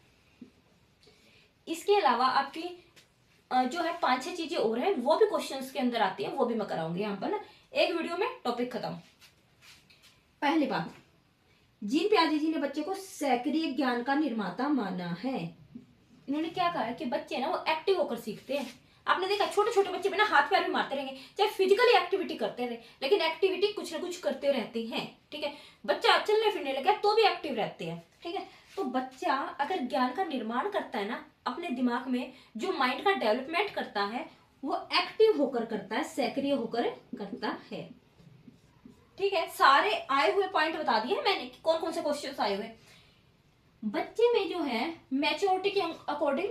इसके अलावा आपकी जो है 5-6 चीजें और हैं, वो भी क्वेश्चंस के अंदर आती है, वो भी मैं कराऊंगी यहाँ पर ना, एक वीडियो में टॉपिक खत्म। पहली बात, जीन प्याजे जी ने बच्चे को सक्रिय ज्ञान का निर्माता माना है। इन्होंने क्या कहा है कि बच्चे ना वो एक्टिव होकर सीखते हैं। आपने देखा छोटे छोटे बच्चे बिना हाथ पैर भी मारते रहेंगे, चाहे फिजिकली एक्टिविटी करते रहे, लेकिन एक्टिविटी कुछ ना कुछ करते रहते हैं। ठीक है, बच्चा चलने फिरने लगा तो भी एक्टिव रहते हैं। ठीक है, तो बच्चा अगर ज्ञान का निर्माण करता है ना अपने दिमाग में, जो माइंड का डेवलपमेंट करता है वो एक्टिव होकर करता है, सक्रिय होकर करता है। ठीक है, सारे आए हुए पॉइंट बता दिए मैंने कि कौन कौन से क्वेश्चंस आए हुए। बच्चे में जो है मैच्योरिटी के अकॉर्डिंग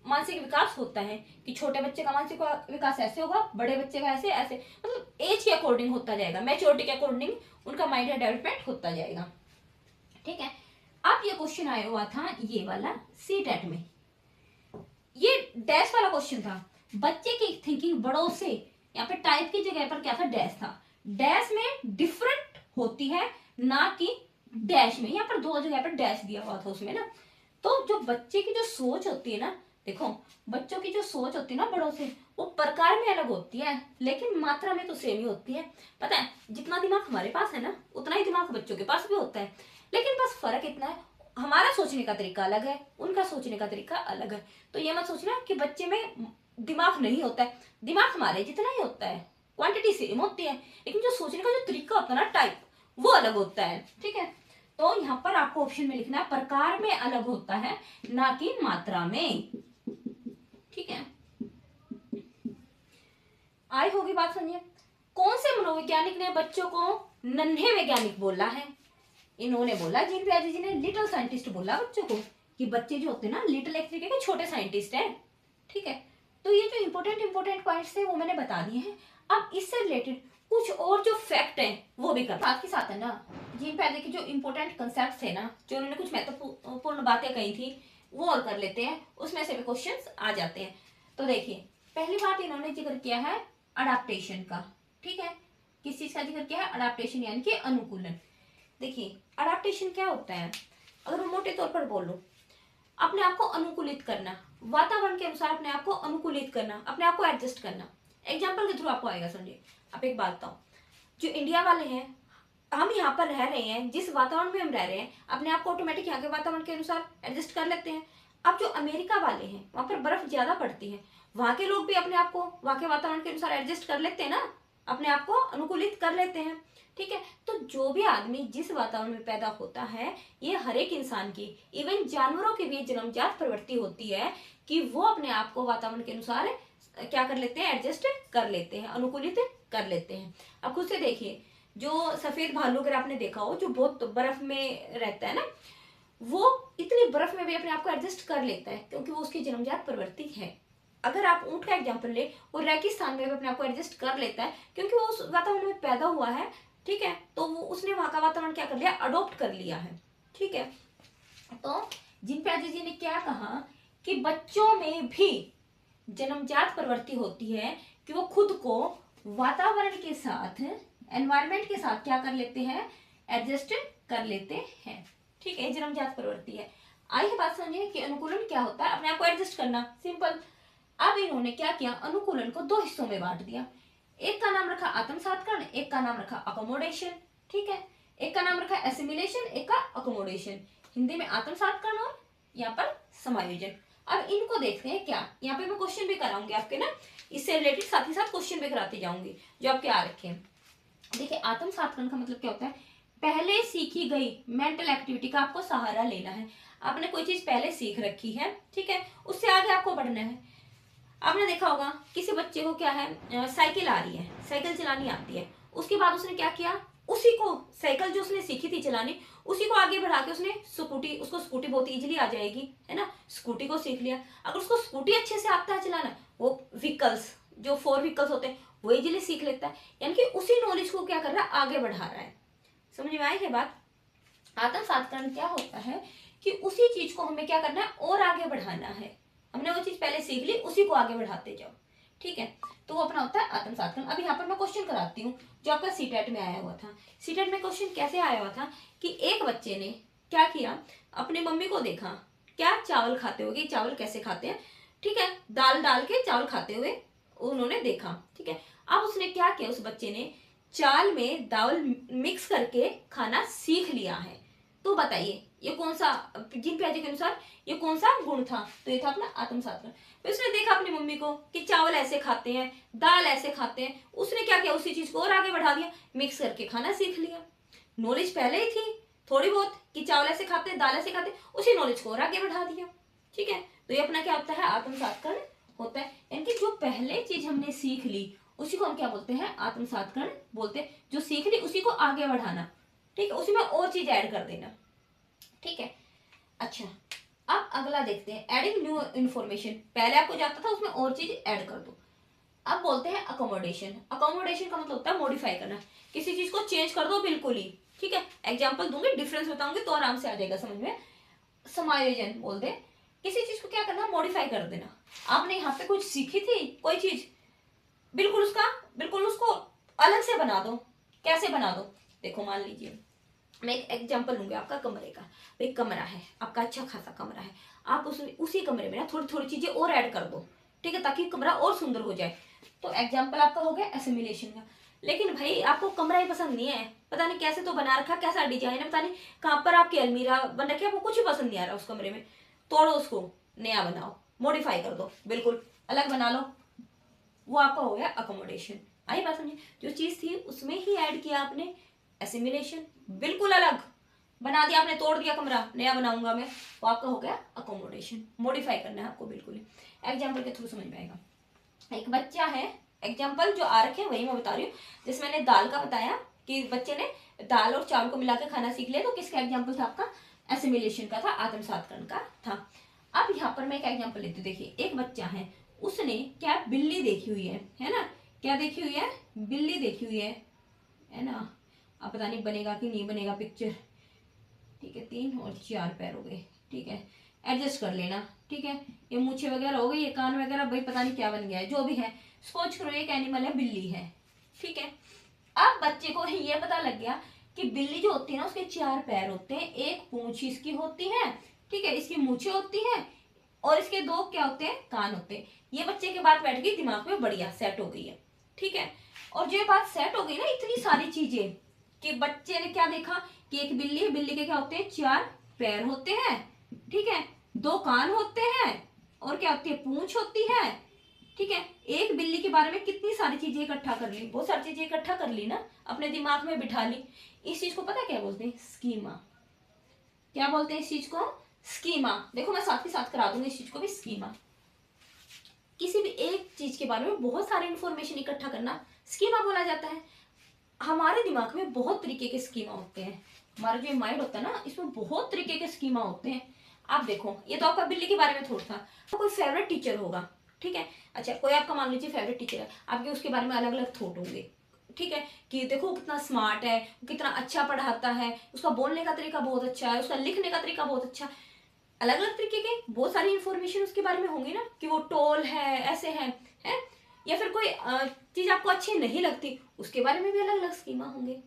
मानसिक विकास होता है, कि छोटे बच्चे का मानसिक विकास ऐसे होगा, बड़े बच्चे का ऐसे ऐसे, मतलब एज के अकॉर्डिंग होता जाएगा, मैच्योरिटी के अकॉर्डिंग उनका माइंड डेवलपमेंट होता जाएगा। ठीक है, अब ये क्वेश्चन आया हुआ था ये वाला सीटेट में, ये डैश वाला क्वेश्चन था। बच्चे की थिंकिंग बड़ों से, यहाँ पे टाइप की जगह पर क्या था, डैश था। डैश में डिफरेंट होती है ना कि डैश में, यहाँ पर 2 जगह पर डैश दिया हुआ था उसमें ना। तो जो बच्चे की जो सोच होती है ना, देखो बच्चों की जो सोच होती है ना बड़ों से, वो प्रकार में अलग होती है लेकिन मात्रा में तो सेम ही होती है। पता है, जितना दिमाग हमारे पास है ना उतना ही दिमाग बच्चों के पास भी होता है, लेकिन बस फर्क इतना है, हमारा सोचने का तरीका अलग है, उनका सोचने का तरीका अलग है। तो ये मत सोचना कि बच्चे में दिमाग नहीं होता है, दिमाग हमारे जितना ही होता है, क्वांटिटी सेम होती है, लेकिन जो सोचने का जो तरीका होता है ना, टाइप, वो अलग होता है। ठीक है, तो यहाँ पर आपको ऑप्शन में लिखना है प्रकार में अलग होता है ना कि मात्रा में। ठीक है, आई होगी बात, समझिए। कौन से मनोवैज्ञानिक ने बच्चों को नन्हे वैज्ञानिक बोला है? इन्होंने बोला, जीन प्याजे जी ने लिटिल साइंटिस्ट बोला बच्चों को, कि बच्चे जो होते हैं ना लिटिल एक तरीके के छोटे साइंटिस्ट हैं। ठीक है, तो ये जो इंपॉर्टेंट पॉइंट्स थे वो मैंने बता दिए हैं। अब इससे रिलेटेड कुछ और जो फैक्ट हैं वो भी कर साथ के साथ है ना, जीन प्याजे की जो इंपॉर्टेंट कंसेप्ट थे ना, जो उन्होंने कुछ महत्वपूर्ण बातें कही थी वो और कर लेते हैं, उसमें से भी क्वेश्चंस आ जाते हैं। तो देखिए, पहली बात इन्होंने जिक्र किया है अडाप्टेशन का। ठीक है, किस चीज का जिक्र किया है? अडाप्टेशन यानी कि अनुकूलन। देखिए, अडाप्टेशन क्या होता है, अगर मैं मोटे तौर पर बोल लूं, अपने आप को अनुकूलित करना, वातावरण के अनुसार अपने आप को अनुकूलित करना, अपने आप को एडजस्ट करना। एग्जाम्पल के थ्रू आपको आएगा, समझिए। आप एक बात बताओ, जो इंडिया वाले हैं, हम यहाँ पर रह रहे हैं, जिस वातावरण में हम रह रहे हैं, अपने आप को ऑटोमेटिक यहाँ के वातावरण के अनुसार एडजस्ट कर लेते हैं। अब जो अमेरिका वाले हैं, वहां पर बर्फ ज्यादा पड़ती है, वहां के लोग भी अपने आप को वहां के वातावरण के अनुसार एडजस्ट कर लेते हैं ना, अपने आप को अनुकूलित कर लेते हैं। ठीक है, तो जो भी आदमी जिस वातावरण में पैदा होता है, ये हर एक इंसान की, इवन जानवरों की भी जन्मजात प्रवृत्ति होती है कि वो अपने आप को वातावरण के अनुसार क्या कर लेते हैं, एडजस्ट कर लेते हैं, अनुकूलित कर लेते हैं। अब खुद से देखिए, जो सफेद भालू अगर आपने देखा हो, जो बहुत बर्फ में रहता है ना, वो इतनी बर्फ में भी अपने आप को एडजस्ट कर लेता है क्योंकि वो उसकी जन्मजात प्रवृत्ति है। अगर आप ऊंट का एग्जांपल ले, वो रेगिस्तान में भी अपने आप को एडजस्ट कर लेता है क्योंकि वो उस वातावरण में पैदा हुआ है। ठीक है, तो वो उसने वहां का वातावरण क्या कर लिया, अडॉप्ट कर लिया है। ठीक है, तो जीन प्याजे जी ने क्या कहा कि बच्चों में भी जन्मजात प्रवृत्ति होती है कि वो खुद को वातावरण के साथ, एनवायरमेंट के साथ क्या कर लेते हैं, एडजस्ट कर लेते हैं। ठीक है, जन्मजात प्रवृत्ति है। आइए बात समझिए कि अनुकूलन क्या होता है, अपने आप को एडजस्ट करना, सिंपल। अब इन्होंने क्या किया, अनुकूलन को 2 हिस्सों में बांट दिया। एक का नाम रखा आत्मसातकरण, एक का नाम रखा अकोमोडेशन। ठीक है, एक का नाम रखा एसिमिलेशन, एक का अकोमोडेशन। हिंदी में आत्मसातकरण और यहाँ पर समायोजन। अब इनको देखते हैं क्या, यहाँ पे मैं क्वेश्चन भी कराऊंगी आपके ना, इससे रिलेटेड साथ ही साथ क्वेश्चन भी कराती जाऊंगी जो आपके आ रखे हैं। देखिए, आत्मसातकरण का मतलब क्या होता है, पहले सीखी गई मेंटल एक्टिविटी का आपको सहारा लेना है। आपने कोई चीज पहले सीख रखी है, ठीक है, उससे आगे आपको बढ़ना है। आपने देखा होगा किसी बच्चे को क्या है, साइकिल आ रही है, साइकिल चलानी आती है, उसके बाद उसने क्या किया, उसी को साइकिल जो उसने सीखी थी चलानी, उसी को आगे बढ़ा के उसने स्कूटी, उसको स्कूटी बहुत इजीली आ जाएगी, है ना, स्कूटी को सीख लिया। अगर उसको स्कूटी अच्छे से आता है चलाना, वो व्हीकल्स जो 4 व्हीकल्स होते हैं वो इजीली सीख लेता है। यानी कि उसी नॉलेज को क्या कर रहा है, आगे बढ़ा रहा है। समझ में आई है बात। आत्मसात्करण क्या होता है कि उसी चीज को हमें क्या करना है, और आगे बढ़ाना है। हमने वो चीज पहले सीख ली, उसी को आगे बढ़ाते जाओ, ठीक है। तो वो अपना होता है आत्मसात्करण। अब यहाँ पर मैं क्वेश्चन कराती हूँ जो आपका सीटेट में आया हुआ था। सीटेट में क्वेश्चन कैसे आया हुआ था कि एक बच्चे ने क्या किया, अपनी मम्मी को देखा क्या चावल खाते हुए, चावल कैसे खाते हैं, ठीक है, दाल डाल के चावल खाते हुए उन्होंने देखा, ठीक है। अब उसने क्या किया, उस बच्चे ने चाल में दाल मिक्स करके खाना सीख लिया है। तो बताइए ये कौन सा, जिन प्याजे के अनुसार ये कौन सा गुण था, तो ये था अपना आत्मसात्करण। तो उसने देखा अपनी मम्मी को कि चावल ऐसे खाते हैं, दाल ऐसे खाते हैं, उसने क्या किया, उसी चीज को और आगे बढ़ा दिया, मिक्स करके खाना सीख लिया। नॉलेज पहले ही थी थोड़ी बहुत कि चावल ऐसे खाते हैं, दाल ऐसे खाते हैं, उसी नॉलेज को और आगे बढ़ा दिया, ठीक है। तो ये अपना क्या होता है, आत्मसात्करण होता है। यानी कि जो पहले चीज हमने सीख ली उसी को हम क्या बोलते हैं, आत्मसात्करण बोलते हैं। जो सीख ली उसी को आगे बढ़ाना, ठीक है, उसी में और चीज ऐड कर देना, ठीक है। अच्छा, अब अगला देखते हैं, एडिंग न्यू इन्फॉर्मेशन। पहले आपको जाता था उसमें और चीज ऐड कर दो। अब बोलते हैं अकोमोडेशन। अकोमोडेशन का मतलब होता है मॉडिफाई करना, किसी चीज को चेंज कर दो बिल्कुल ही, ठीक है। एग्जाम्पल दूंगी, डिफरेंस बताऊंगी तो आराम से आ जाएगा समझ में। समायोजन बोलते हैं, किसी चीज को क्या करना, मॉडिफाई कर देना। आपने यहाँ पे कुछ सीखी थी कोई चीज, बिल्कुल उसको अलग से बना दो। कैसे बना दो, देखो मान लीजिए मैं एक एग्जांपल लूंगी आपका कमरे का। एक कमरा है आपका, अच्छा खासा कमरा है, आप उसी कमरे में ना थोड़ी थोड़ी चीजें और ऐड कर दो, ठीक है, ताकि कमरा और सुंदर हो जाए। तो एग्जांपल आपका हो गया एसिमिलेशन का। लेकिन भाई आपको कमरा ही पसंद नहीं है, पता नहीं कैसे तो बना रखा, कैसा डिजाइन है, पता नहीं कहाँ पर आपकी अलमीरा बन रखी है, आपको कुछ ही पसंद नहीं आ रहा उस कमरे में, तोड़ो उसको, नया बनाओ, मॉडिफाई कर दो, बिल्कुल अलग बना लो। वो आपका हो गया अकोमोडेशन। आई बात समझे, जो चीज थी उसमें ही ऐड किया आपने, एसिमिलेशन, बिल्कुल अलग बना दिया आपने, तोड़ दिया कमरा, नया बनाऊंगा मैं, वो आपका हो गया अकोमोडेशन। मॉडिफाई करना है आपको बिल्कुल ही। एग्जाम्पल के थ्रू समझ में आएगा। एक बच्चा है, एग्जाम्पल जो आ रखे हैं वही मैं बता रही हूँ। जैसे मैंने दाल का बताया कि बच्चे ने दाल और चावल को मिलाकर खाना सीख लिया, तो किसका एग्जाम्पल था आपका, एसिमिलेशन का था, आत्मसात्करण का था। अब यहाँ पर मैं एक एग्जाम्पल लेती हूँ। देखिए एक बच्चा है, उसने क्या बिल्ली देखी हुई है ना, क्या देखी हुई है, बिल्ली देखी हुई है ना। अब पता नहीं बनेगा कि नहीं बनेगा पिक्चर, ठीक है, 3 और 4 पैर हो गए, ठीक है, एडजस्ट कर लेना, ठीक है। ये मूछे वगैरह हो गई, ये कान वगैरह, भाई पता नहीं क्या बन गया है, जो भी है सोच करो एक एनिमल है, बिल्ली है, ठीक है। अब बच्चे को ये पता लग गया कि बिल्ली जो होती है ना उसके 4 पैर होते हैं, एक पूंछ इसकी होती है, ठीक है, इसकी मूछें होती है, और इसके 2 क्या होते हैं, कान होते हैं। ये बच्चे के बात बैठ गई दिमाग में, बढ़िया सेट हो गई है, ठीक है। और जो ये बात सेट हो गई ना, इतनी सारी चीजें कि बच्चे ने क्या देखा कि एक बिल्ली है, बिल्ली के क्या होते हैं, 4 पैर होते हैं, ठीक है, 2 कान होते हैं, और क्या होती है, पूंछ होती है, ठीक है। एक बिल्ली के बारे में कितनी सारी चीजें इकट्ठा कर ली, बहुत सारी चीजें इकट्ठा कर ली ना, अपने दिमाग में बिठा ली। इस चीज को पता क्या बोलते हैं, स्कीमा। क्या बोलते हैं इस चीज को, स्कीमा। देखो मैं साथ ही साथ करा दूंगी इस चीज को भी, स्कीमा। किसी भी एक चीज के बारे में बहुत सारी इंफॉर्मेशन इकट्ठा करना स्कीमा बोला जाता है। हमारे दिमाग में बहुत तरीके के स्कीमा होते हैं, हमारा जो माइंड होता है ना, इसमें बहुत तरीके के स्कीमा होते हैं। आप देखो, ये तो आपका बिल्ली के बारे में थोड़ा था, तो कोई फेवरेट टीचर होगा, ठीक है। अच्छा, कोई आपका मान लीजिए फेवरेट टीचर है, आपके उसके बारे में अलग अलग थॉट होंगे, ठीक है, कि देखो कितना स्मार्ट है, कितना अच्छा पढ़ाता है, उसका बोलने का तरीका बहुत अच्छा है, उसका लिखने का तरीका बहुत अच्छा। अलग अलग तरीके के बहुत सारी इंफॉर्मेशन उसके बारे में होंगी ना, कि वो टॉल है, ऐसे है, या फिर कोई चीज आपको अच्छी नहीं लगती, उसके बारे में भी अलग अलग स्कीमा होंगे,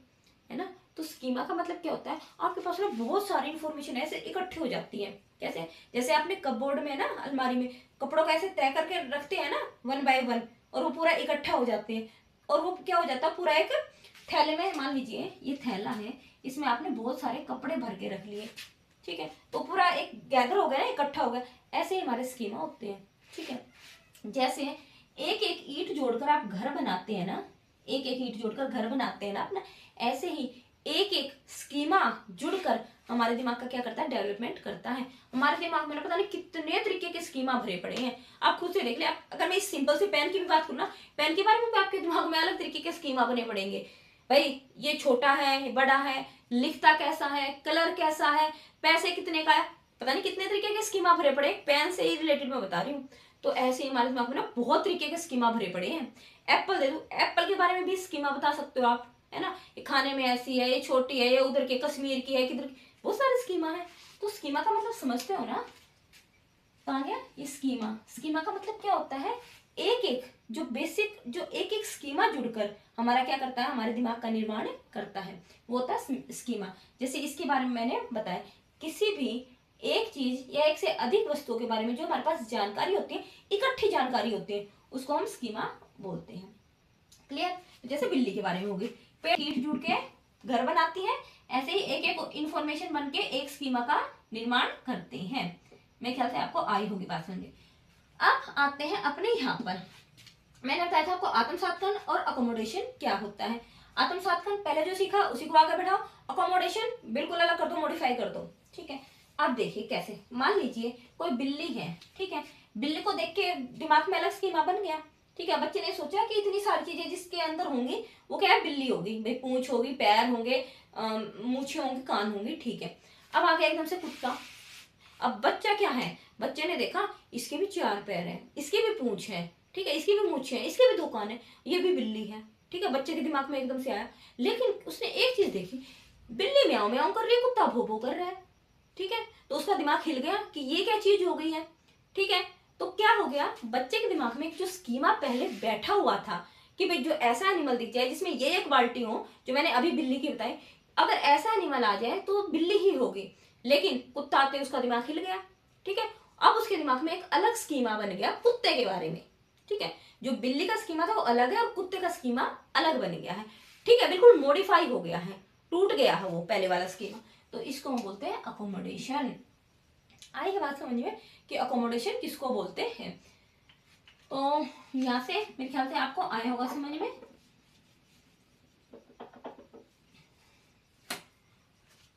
है ना। तो स्कीमा का मतलब क्या होता है, आपके पास ना बहुत सारी इंफॉर्मेशन ऐसे इकट्ठी हो जाती है। कैसे, जैसे आपने कपबोर्ड में ना, अलमारी में कपड़ों का ऐसे तय करके रखते हैं ना 1 बाय 1, और वो पूरा इकट्ठा हो जाते हैं, और वो क्या हो जाता है, पूरा एक थैले में, मान लीजिए ये थैला है, इसमें आपने बहुत सारे कपड़े भर के रख लिए, ठीक है, तो पूरा एक गैदर हो गया ना, इकट्ठा हो गया। ऐसे ही हमारे स्कीमा होते हैं, ठीक है। जैसे एक एक ईंट जोड़कर आप घर बनाते हैं ना, एक एक ईंट जोड़कर घर बनाते हैं ना अपना, ऐसे ही एक एक स्कीमा जुड़कर हमारे दिमाग का क्या करता है, डेवलपमेंट करता है। हमारे दिमाग में ना पता नहीं कितने तरीके के स्कीमा भरे पड़े हैं, आप खुद से देख ले। अगर मैं इस सिंपल से पेन की भी बात करूँ ना, पेन के बारे में भी आपके दिमाग में अलग तरीके के स्कीमा बने पड़ेंगे। भाई ये छोटा है, बड़ा है, लिखता कैसा है, कलर कैसा है, पैसे कितने का है, पता नहीं कितने तरीके के स्कीमा भरे पड़े। पेन से ही रिलेटेड मैं बता रही हूँ। तो ऐसे ही हमारे दिमाग में ना बहुत तरीके के स्कीमा भरे पड़े हैं। एप्पल दे दो, एप्पल के बारे में भी स्कीमा बता सकते हो आप, है ना। ये खाने में ऐसी है, ये छोटी है, ये उधर के कश्मीर की है, किधर की, बहुत सारे स्कीमा है। तो स्कीमा का मतलब समझते हो ना, कहाँ गया ये स्कीमा। स्कीमा का मतलब क्या होता है, एक एक जो बेसिक, जो एक एक स्कीमा जुड़कर हमारा क्या करता है, हमारे दिमाग का निर्माण करता है, वो होता है स्कीमा। जैसे इसके बारे में मैंने बताया, किसी भी एक चीज या एक से अधिक वस्तुओं के बारे में जो हमारे पास जानकारी होती है, इकट्ठी जानकारी होती है, उसको हम स्कीमा बोलते हैं। क्लियर। जैसे बिल्ली के बारे में होगी, पेड़ कीट जुड़ के घर बनाती है, ऐसे ही एक एक इंफॉर्मेशन बन के एक स्कीमा का निर्माण करते हैं। मेरे ख्याल से आपको आई होगी बात समझे। अब आते हैं अपने यहाँ पर, मैंने बताया था आपको आत्मसातकण और अकोमोडेशन क्या होता है। आत्मसातकण पहले जो सीखा उसी को आगे बढ़ाओ, अकोमोडेशन बिल्कुल अलग कर दो, मॉडिफाई कर दो। ठीक है, अब देखिए कैसे। मान लीजिए कोई बिल्ली है, ठीक है, बिल्ली को देख के दिमाग में अलग स्कीमा बन गया। ठीक है, बच्चे ने सोचा कि इतनी सारी चीजें जिसके अंदर होंगी वो क्या है, बिल्ली होगी। भाई पूंछ होगी, पैर होंगे, मूछे होंगी, कान होंगी। ठीक है, अब आ गया एकदम से कुत्ता। अब बच्चा क्या है, बच्चे ने देखा इसके भी 4 पैर हैं, इसकी भी पूंछ है, ठीक है, इसकी भी मूछें है, इसके भी 2 कान है, ये भी बिल्ली है। ठीक है, बच्चे के दिमाग में एकदम से आया। लेकिन उसने एक चीज देखी, बिल्ली म्याऊं म्याऊं कर रही है, कुत्ता भो भो कर रहा है। ठीक है, तो उसका दिमाग हिल गया कि ये क्या चीज हो गई है। ठीक है, तो क्या हो गया, बच्चे के दिमाग में जो स्कीमा पहले बैठा हुआ था कि भाई जो ऐसा एनिमल दिख जाए जिसमें ये एक बाल्टी हो, जो मैंने अभी बिल्ली की बताई, अगर ऐसा एनिमल आ जाए तो बिल्ली ही होगी। लेकिन कुत्ता आते उसका दिमाग हिल गया। ठीक है, अब उसके दिमाग में एक अलग स्कीमा बन गया कुत्ते के बारे में। ठीक है, जो बिल्ली का स्कीमा था वो अलग है और कुत्ते का स्कीमा अलग बन गया है। ठीक है, बिल्कुल मॉडिफाई हो गया है, टूट गया है वो पहले वाला स्कीमा। तो इसको हम बोलते हैं अकोमोडेशन। आई है बात समझ में कि अकोमोडेशन किसको बोलते हैं। तो यहां से मेरे ख्याल से आपको आया होगा समझ में।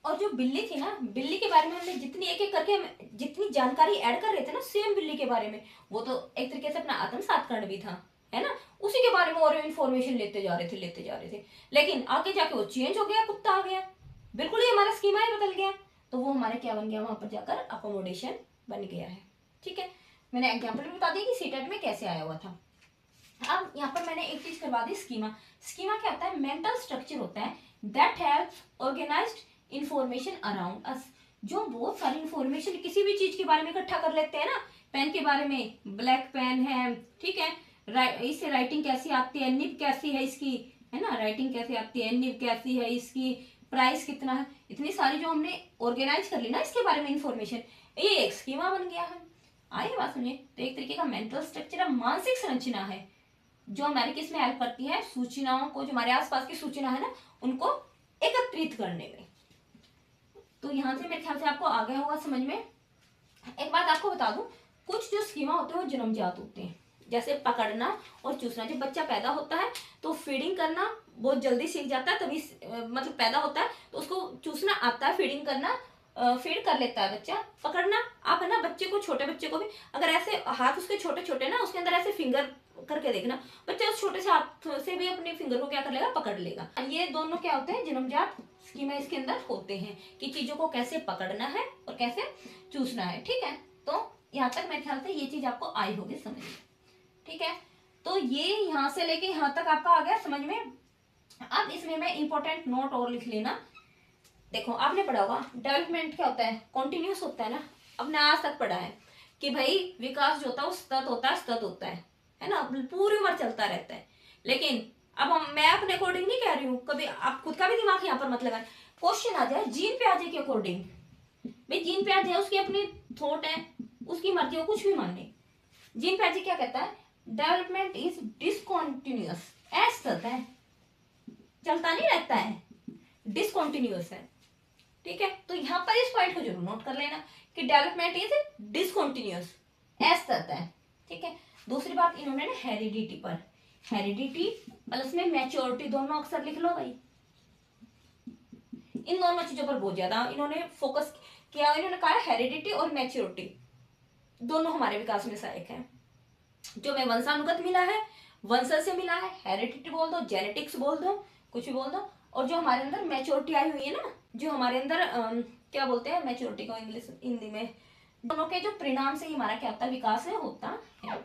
और जो बिल्ली थी ना, बिल्ली के बारे में हमने जितनी एक एक करके जितनी जानकारी ऐड कर रहे थे ना सेम बिल्ली के बारे में, वो तो एक तरीके से अपना आत्मसातकर्ण भी था, है ना। उसी के बारे में और इन्फॉर्मेशन लेते जा रहे थे, लेते जा रहे थे। लेकिन आगे जाके वो चेंज हो गया, कुत्ता आ गया, बिल्कुल ही हमारा स्कीमा ही बदल गया। तो वो हमारे क्या बन गया, वहां पर जाकर अकोमोडेशन बन गया है। ठीक है, मैंने एग्जाम्पल भी बता दिया कि सीटेट में कैसे आया हुआ था। अब यहाँ पर मैंने एक चीज करवा दी, स्कीमा। स्कीमा क्या होता है, मेंटल स्ट्रक्चर होता है that helps organized information around us. जो बहुत सारी इंफॉर्मेशन किसी भी चीज के बारे में इकट्ठा कर लेते हैं ना, पेन के बारे में, ब्लैक पेन है, ठीक है, इससे राइटिंग कैसी आती है, निब कैसी है इसकी, है ना, राइटिंग कैसी आती है, निब कैसी है इसकी, प्राइस कितना है, इतनी सारी जो हमने ऑर्गेनाइज कर ली ना इसके बारे में इंफॉर्मेशन, ये एक स्कीमा बन गया है। आइए बात सुनिए, तो एक तरीके का मेंटल स्ट्रक्चर मानसिक संरचना है जो हमारे किस में हेल्प करती है, सूचनाओं को, जो हमारे आसपास की सूचना है ना उनको एकत्रित करने में। तो यहां से मेरे ख्याल से आपको आ गया होगा समझ में। एक बात आपको बता दूं, कुछ जो स्कीमा होते हैं वो जन्मजात होते हैं, जैसे पकड़ना और चूसना। जब बच्चा पैदा होता है तो फीडिंग करना बहुत जल्दी सीख जाता है, तभी मतलब पैदा होता है तो उसको चूसना आता है, फीडिंग करना फीड कर लेता है बच्चा। पकड़ना, आप है ना बच्चे को, छोटे बच्चे को भी अगर ऐसे हाथ उसके छोटे छोटे ना, उसके अंदर ऐसे फिंगर करके देखना, बच्चा उस छोटे से हाथ से भी अपने फिंगर को क्या कर लेगा, पकड़ लेगा। ये दोनों क्या होते हैं, जन्मजात स्कीमा इसके अंदर होते हैं कि चीजों को कैसे पकड़ना है और कैसे चूसना है। ठीक है, तो यहाँ तक मेरे ख्याल से ये चीज आपको आई होगी समझ में। ठीक है, तो ये यहाँ से लेके यहाँ तक आपका आ गया समझ में। अब इसमें मैं इंपॉर्टेंट नोट और लिख लेना। देखो आपने पढ़ा होगा डेवलपमेंट क्या होता है, कॉन्टिन्यूस होता है ना। अपने आज तक पढ़ा है कि भाई विकास जो होता है वो सतत होता है, सतत होता है ना, पूरी उम्र चलता रहता है। लेकिन अब मैं अपने अकॉर्डिंग नहीं कह रही हूँ, कभी आप खुद का भी दिमाग यहाँ पर मत लगाए। क्वेश्चन आ जाए जीन पे आ जाए के अकॉर्डिंग, भाई जीन पे आ जाए, उसकी अपनी थॉट है, उसकी मर्जी, हो कुछ भी माने। जीन पे आ जाए क्या कहता है, डेवलपमेंट इज डिसकॉन्टिन्यूअस, असतत है, चलता नहीं रहता है, डिसकॉन्टिन्यूअस है। ठीक है, तो यहाँ पर इस पॉइंट को जरूर नोट कर लेना कि डेवलपमेंट इज डिसकॉन्टिन्यूअस, असतत है। ठीक है, दूसरी बात इन्होंने हेरिडिटी पर, हेरिडिटी प्लस में मैच्योरिटी दोनों अक्सर लिख लो भाई। इन दोनों चीजों पर बहुत ज्यादा इन्होंने फोकस किया। इन्होंने कहा हेरिडिटी और मैच्योरिटी दोनों हमारे विकास में सहायक है। जो हमें वंशानुगत मिला है, वंशज से मिला है, हेरिडिटी बोल दो, जेनेटिक्स बोल दो, कुछ भी बोल दो, और जो हमारे अंदर मैच्योरिटी आई हुई है ना, जो हमारे अंदर क्या बोलते हैं मैच्योरिटी को इंग्लिश हिंदी में, दोनों के जो परिणाम से ही हमारा क्या होता है विकास है होता है।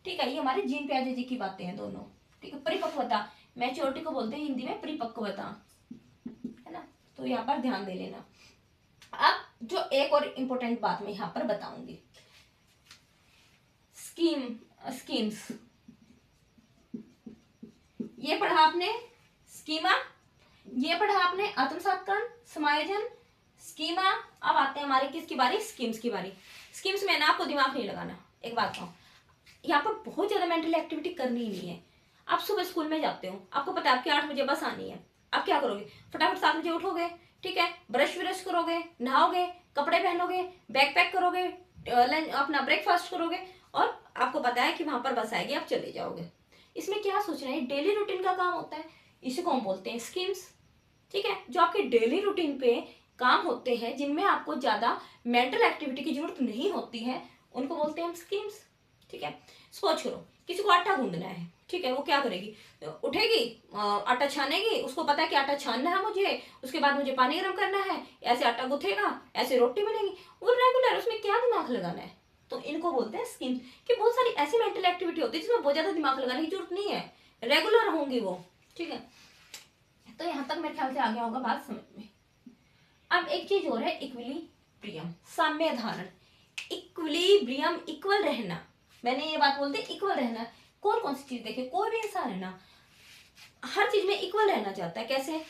ठीक है, ये हमारे जीन प्याजे जी की बातें हैं दोनों। ठीक है, परिपक्वता, मैच्योरिटी को बोलते हैं हिंदी में परिपक्वता, है ना, तो यहाँ पर ध्यान दे लेना। अब जो एक और इम्पोर्टेंट बात मैं यहाँ पर बताऊंगी, स्कीम्स, ये पढ़ा आपने स्कीमा, ये पढ़ा आपने आत्मसातकरण, समायोजन, स्कीमा। अब आते हैं हमारे किसकी बारी, स्कीम्स की बारी। स्कीम्स में ना आपको दिमाग नहीं लगाना, एक बात कहूँ, यहाँ पर बहुत ज्यादा मेंटल एक्टिविटी करनी ही नहीं है। आप सुबह स्कूल में जाते हो, आपको पता है आपकी 8 बजे बस आनी है, आप क्या करोगे, फटाफट 7 बजे उठोगे, ठीक है, ब्रश व्रश करोगे, नहाओगे, कपड़े पहनोगे, बैग पैक करोगे, अपना ब्रेकफास्ट करोगे, और आपको पता है कि वहां पर बस आएगी, आप चले जाओगे। इसमें क्या सोचना है, डेली रूटीन का काम होता है, इसी को हम बोलते हैं स्कीम्स। ठीक है, जो आपके डेली रूटीन पे काम होते हैं, जिनमें आपको ज्यादा मेंटल एक्टिविटी की जरूरत नहीं होती है, उनको बोलते हैं हम स्कीम्स। ठीक है, सपोज करो किसी को आटा गूंदना है, ठीक है, वो क्या करेगी, उठेगी, आटा छानेगी, उसको पता है कि आटा छानना है मुझे, उसके बाद मुझे पानी गर्म करना है, ऐसे आटा गूंथेगा, ऐसे रोटी बनेगी, वो रेगुलर, उसमें क्या दिमाग लगाना है। तो इनको बोलते हैं स्कीम्स। कि बहुत सारी ऐसी मेंटल एक्टिविटी होती है जिसमें बहुत ज्यादा दिमाग लगाने की जरूरत नहीं है, रेगुलर होंगी वो। ठीक है, तो यहां तक मेरे ख्याल से आ गया होगा बात समझ में। अब एक चीज और है, इक्विलिब्रियम, साम्य धारण। इक्विलिब्रियम, इक्वल रहना, मैंने ये बात बोलते इक्वल रहना। कौन कौन सी चीज देखे, कोई भी इंसान है ना, हर चीज में इक्वल रहना चाहता है। कैसे,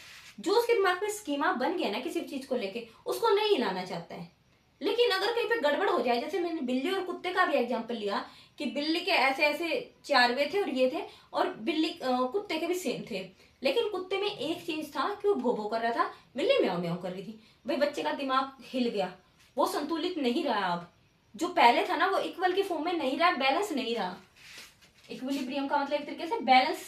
जो उसके दिमाग में स्कीमा बन गया ना किसी चीज को लेके, उसको नहीं हिलाना चाहता है। लेकिन अगर कहीं पे गड़बड़ हो जाए, जैसे मैंने बिल्ली और कुत्ते का भी एग्जांपल लिया, कि बिल्ली के ऐसे ऐसे 4 वे थे और ये थे, और बिल्ली कुत्ते के भी सेम थे, लेकिन कुत्ते में एक चीज था कि वो भो भो कर रहा था, बिल्ली म्याऊ म्याऊ कर रही थी। भाई बच्चे का दिमाग हिल गया, वो संतुलित नहीं रहा। अब जो पहले था ना वो इक्वल की फॉर्म में नहीं रहा, बैलेंस नहीं रहा। इक्विलिब्रियम का मतलब एक तरीके से बैलेंस,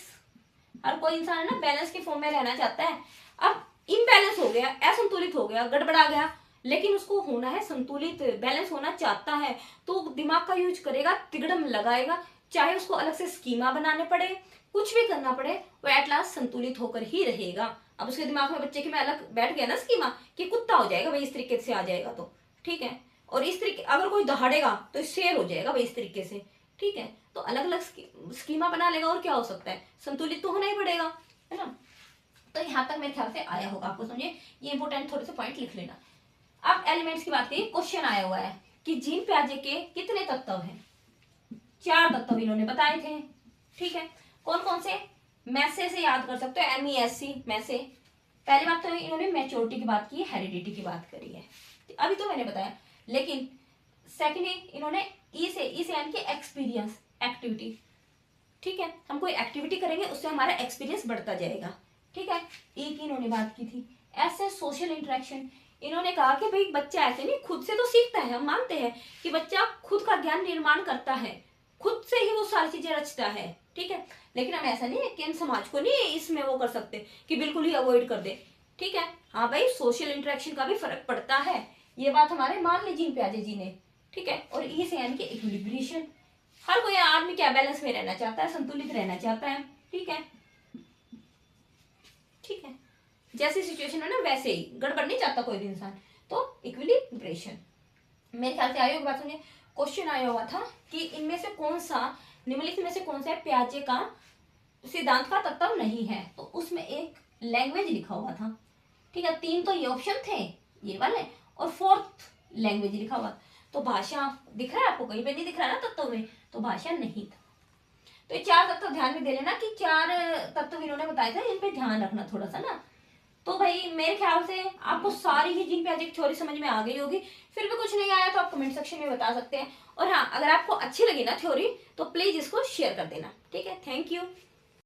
हर कोई इंसान है ना बैलेंस की फॉर्म में रहना चाहता है। अब इम्बैलेंस हो गया, असंतुलित हो गया, गड़बड़ा गया, लेकिन उसको होना है संतुलित, बैलेंस होना चाहता है, तो दिमाग का यूज करेगा, तिगड़म लगाएगा, चाहे उसको अलग से स्कीमा बनाने पड़े, कुछ भी करना पड़े, वो एट लास्ट संतुलित होकर ही रहेगा। अब उसके दिमाग में बच्चे के में अलग बैठ गया ना स्कीमा कि कुत्ता हो जाएगा भाई इस तरीके से आ जाएगा, तो ठीक है, और इस तरीके अगर कोई दहाड़ेगा तो शेर हो जाएगा भाई इस तरीके से। ठीक है, तो अलग अलग स्कीमा बना लेगा, और क्या हो सकता है, संतुलित तो होना ही पड़ेगा, है ना। तो यहाँ तक मेरे ख्याल से आया होगा आपको समझे, ये इंपोर्टेंट थोड़े से पॉइंट लिख लेना। अब एलिमेंट्स की बात करिए, क्वेश्चन आया हुआ है कि जीन प्याजे के कितने तत्व हैं। 4 तत्व इन्होंने बताए थे। ठीक है, कौन कौन से, मैसे से याद कर सकते हो, MESC मैसे। पहली बात तो इन्होंने मैच्योरिटी की बात की, हेरिडिटी की बात करी है, अभी तो मैंने बताया। लेकिन सेकेंडली इन्होंने ई से यानी कि एक्सपीरियंस, एक्टिविटी। ठीक है, हम कोई एक्टिविटी करेंगे उससे हमारा एक्सपीरियंस बढ़ता जाएगा। ठीक है, ई की इन्होंने बात की थी। ऐसे सोशल इंटरेक्शन, इन्होंने कहा कि भाई बच्चा ऐसे नहीं, खुद से तो सीखता है, हम मानते हैं कि बच्चा खुद का ज्ञान निर्माण करता है, खुद से ही वो सारी चीजें रचता है। ठीक है, लेकिन हम ऐसा नहीं है कि हम समाज को नहीं इसमें वो कर सकते कि बिल्कुल ही अवॉइड कर दे। ठीक है, हाँ भाई सोशल इंटरेक्शन का भी फर्क पड़ता है, ये बात हमारे मान ली जीन प्याजे जी ने। ठीक है, और ई से यानी कि इक्विलिब्रिएशन, हर कोई आदमी क्या बैलेंस में रहना चाहता है, संतुलित रहना चाहता है। ठीक है, ठीक है, जैसी सिचुएशन है ना वैसे ही, गड़बड़ नहीं चाहता कोई भी इंसान, तो इक्विलिब्रेशन। मेरे ख्याल से आयोग बात सुनिए, क्वेश्चन आया हुआ था कि इनमें से कौन सा, निम्नलिखित में से कौन सा प्याजे का सिद्धांत का तत्व नहीं है, तो उसमें एक लैंग्वेज लिखा हुआ था। ठीक है, 3 तो ये ऑप्शन थे ये वाले, और 4th लैंग्वेज लिखा हुआ, तो भाषा दिख रहा है आपको, कहीं पे नहीं दिख रहा ना तत्व में, तो भाषा नहीं था। तो ये 4 तत्व ध्यान में दे लेना कि 4 तत्व इन्होंने बताए थे, इन पे ध्यान रखना थोड़ा सा ना। तो भाई मेरे ख्याल से आपको सारी ही जीन प्याजे की थ्योरी समझ में आ गई होगी। फिर भी कुछ नहीं आया तो आप कमेंट सेक्शन में बता सकते हैं, और हाँ अगर आपको अच्छी लगी ना थ्योरी तो प्लीज इसको शेयर कर देना। ठीक है, थैंक यू।